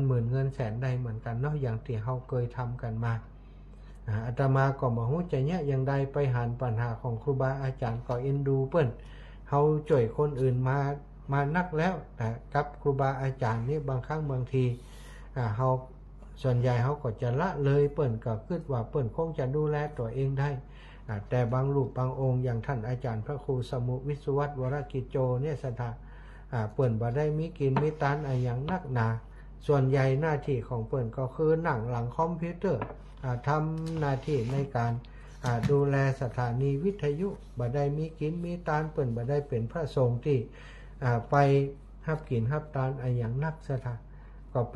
หมื่นเงินแสนได้เหมือนกันเนาะอย่างที่เฮาเคยทำกันมาอาตมาก็บ่ฮู้จะเนี่ยอย่างใดไปหาปัญหาของครูบาอาจารย์ก็เอ็นดูเปิ้นเฮาช่วยคนอื่นมานักแล้วแต่กับครูบาอาจารย์นี่บางครั้งบางทีเฮาส่วนใหญ่เขาก็จะละเลยเปิ้นก็คิดว่าเปิ้นคงจะดูแลตัวเองได้แต่บางรูปบางองค์อย่างท่านอาจารย์พระครูสมุวิศวัตรวรกิจโจเนี่ยศรัทธาเปิ้นบ่ได้มีกินมีตานอย่างนักหนาส่วนใหญ่หน้าที่ของเปิ้นก็คือนั่งหลังคอมพิวเตอร์ทำหน้าที่ในการดูแลสถานีวิทยุบ่ได้มีกินมีตานเปิ้นบ่ได้เป็นพระสงฆ์ที่ไปรับกินรับตานอย่างนักศรัทธาก็เ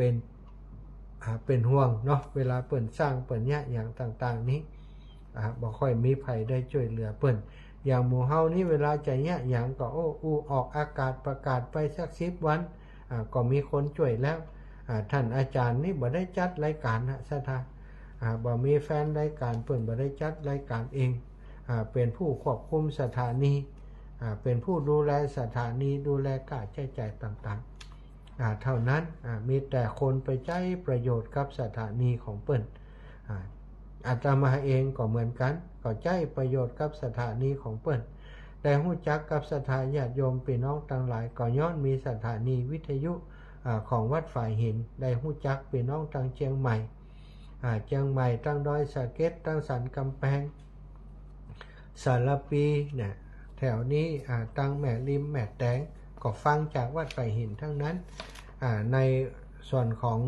ป็นห่วงเนาะเวลาเปิ้นสร้างเปิ้นเนี่ยอย่างต่างๆนี้บ่ค่อยมีไผได้ช่วยเหลือเปิ้นอย่างหมู่เฮานี่เวลาจะเนี่ยอย่างก็ออกอากาศประกาศไปสัก10 วันก็มีคนช่วยแล้วท่านอาจารย์นี่บ่ได้จัดรายการนะศรัทธาบ่มีแฟนรายการเปิ้นบ่ได้จัดรายการเองเป็นผู้ควบคุมสถานีเป็นผู้ดูแลสถานีดูแลค่าใช้จ่ายต่างๆเท่านั้นมีแต่คนไปใช้ประโยชน์กับสถานีของเปิ้นอาตมาเองก็เหมือนกันก็ใช้ประโยชน์กับสถานีของเปิ้นแต่ฮู้จักกับศรัทธาญาติโยมพี่น้องทั้งหลายก็ย้อนมีสถานีวิทยุของวัดฝ่ายหินได้ฮู้จักพี่น้องทางเชียงใหม่ตั้งดอยสะเก็ดตั้งสันกำแพงสารปีเนี่ยแถวนี้ตั้งแม่ริมแม่แตงก็ฟังจากวัดฝ่ายหินทั้งนั้นในส่วนของ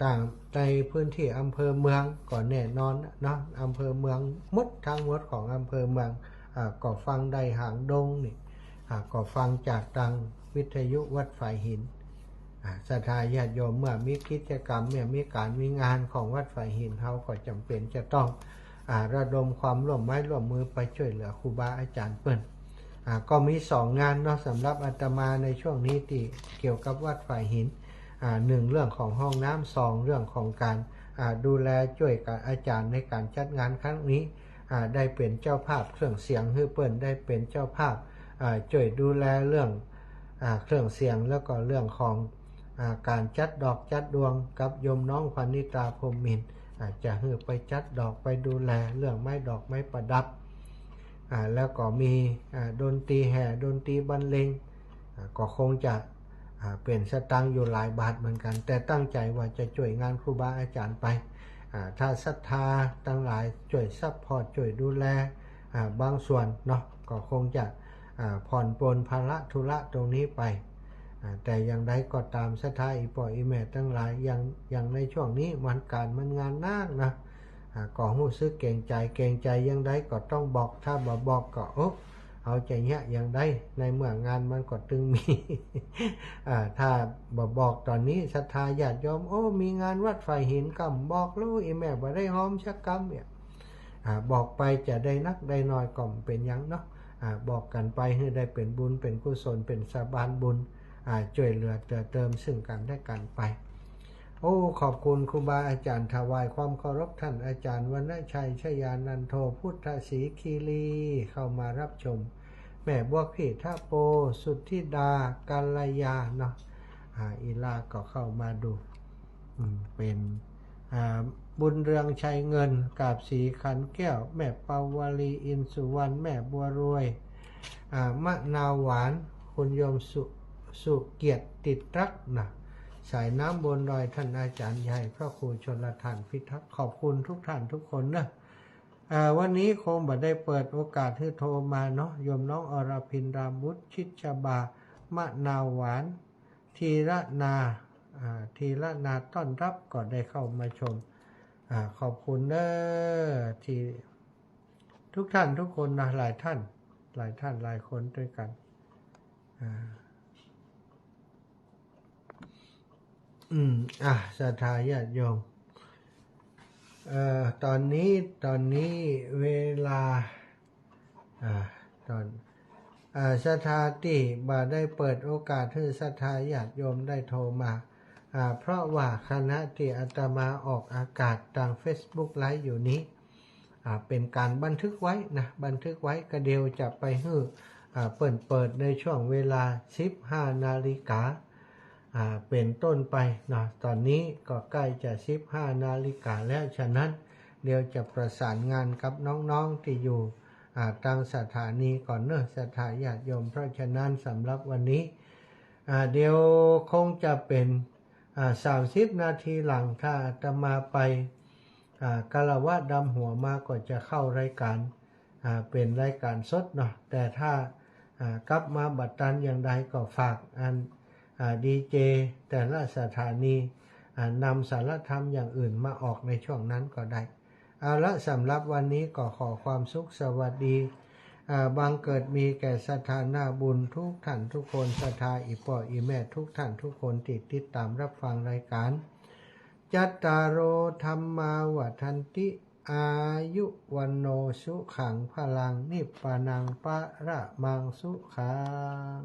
ต่างในพื้นที่อำเภอเมืองก็แน่นอนเนาะอำเภอเมืองมุดทั้งหมดของอำเภอเมืองก็ฟังได้หางดงนี่ก็ฟังจากทางวิทยุวัดฝ่ายหินศรัทธาญาติโยมเมื่อมีกิจกรรมมีการมีงานของวัดฝ่ายหินเฮาก็จำเป็นจะต้องระดมความร่วมไม้ร่วมมือไปช่วยเหลือครูบาอาจารย์เปิ้นก็มี2 งานเนาะสำหรับอาตมาในช่วงนี้ที่เกี่ยวกับวัดฝ่ายหิน1เรื่องของห้องน้ำ2เรื่องของการดูแลช่วยกับอาจารย์ในการจัดงานครั้งนี้ได้เป็นเจ้าภาพเครื่องเสียงให้เปิ้นได้เป็นเจ้าภาพช่วยดูแลเรื่องเครื่องเสียงแล้วก็เรื่องของการจัดดอกจัดดวงกับโยมน้องพนิตาพรหมมินทร์จะให้ไปจัดดอกไปดูแลเรื่องไม้ดอกไม้ประดับแล้วก็มีดนตรีแห่ดนตรีบรรเลงก็คงจะเป็นสตางค์อยู่หลายบาทเหมือนกันแต่ตั้งใจว่าจะช่วยงานครูบาอาจารย์ไปถ้าศรัทธาทั้งหลายช่วยซัพพอร์ตช่วยดูแลบางส่วนเนาะก็คงจะผ่อนปลนภาระธุระตรงนี้ไปแต่อย่างใดก็ตามศรัทธาอีป่ออีแม่ทั้งหลายอย่างในช่วงนี้มันงานนักนะก็รู้สึกเกรงใจอย่างใดก็ต้องบอกถ้าบ่บอกก็เอาใจเนี้ยอย่างใดในเมื่องานมันก็ตึงมี ถ้าบอกตอนนี้ศรัทธาญาติโยมมีงานวัดฝ่ายหินกำบอกลูกอีแม่บ่ได้หอมชักกำเนี่ยบอกไปจะได้นักได้น้อยก็เป็นยังเนาะบอกกันไปให้ได้เป็นบุญเป็นกุศลเป็นสะบานบุญช่วยเหลือเติมซึ่งกันและกันไปขอบคุณครูบาอาจารย์ถวายความเคารพท่านอาจารย์วรรณชัยชยานันโทพุทธศรีคีรีเข้ามารับชมแม่บัวพีท่าโปสุทธิดากัลยาเนาะอีลาก็เข้ามาดูเป็นบุญเรืองชัยเงินกาบสีขันแก้วแม่ปาวลีอินสุวรรณแม่บัวรวยมะนาวหวานคุณโยมสุเกียรติติดรักนะสายน้ำบนดอยท่านอาจารย์ใหญ่พระครูชลทานพิทักษ์ขอบคุณทุกท่านทุกคนนะวันนี้คงบ่ได้เปิดโอกาสให้โทรมาเนาะโยมน้องอรพินรามวุฒิชิดชบามะนาวหวานทีละนาต้อนรับก็ได้เข้ามาชมขอบคุณเด้อที่ทุกท่านทุกคนนะหลายท่านหลายคนด้วยกันศรัทธาญาติโยมตอนนี้เวลา ตอนศรัทธาที่บ่ได้เปิดโอกาสให้ศรัทธาญาติโยมได้โทรมาเพราะว่าคณะที่อาตมาออกอากาศทาง Facebook ไลฟ์อยู่นี้เป็นการบันทึกไว้นะบันทึกไว้ก็เดียวจะไปให้เปิดในช่วงเวลา 15 นาฬิกาเป็นต้นไปนะตอนนี้ก็ใกล้จะ 15 นาฬิกาแล้วฉะนั้นเดี๋ยวจะประสานงานกับน้องๆที่อยู่ทางสถานีก่อนเนอะสถาญาติโยมเพราะฉะนั้นสำหรับวันนี้เดี๋ยวคงจะเป็น30 นาทีหลังถ้าจะมาไปกาลวะดำหัวมาก็จะเข้ารายการเป็นรายการสดเนาะแต่ถ้ากลับมาบัดตันอย่างใดก็ฝากดีเจแต่ละสถานีนำสารธรรมอย่างอื่นมาออกในช่วงนั้นก็ได้เอาละสำหรับวันนี้ก็ขอความสุขสวัสดีบังเกิดมีแก่ศรัทธาหน้าบุญทุกท่านทุกคนศรัทธาอีพ่ออีแม่ทุกท่านทุกคนติดตามรับฟังรายการจัตตารโอธรรมาวัฏันติอายุวันโนสุขังพลังนิพพานังปะระมังสุขัง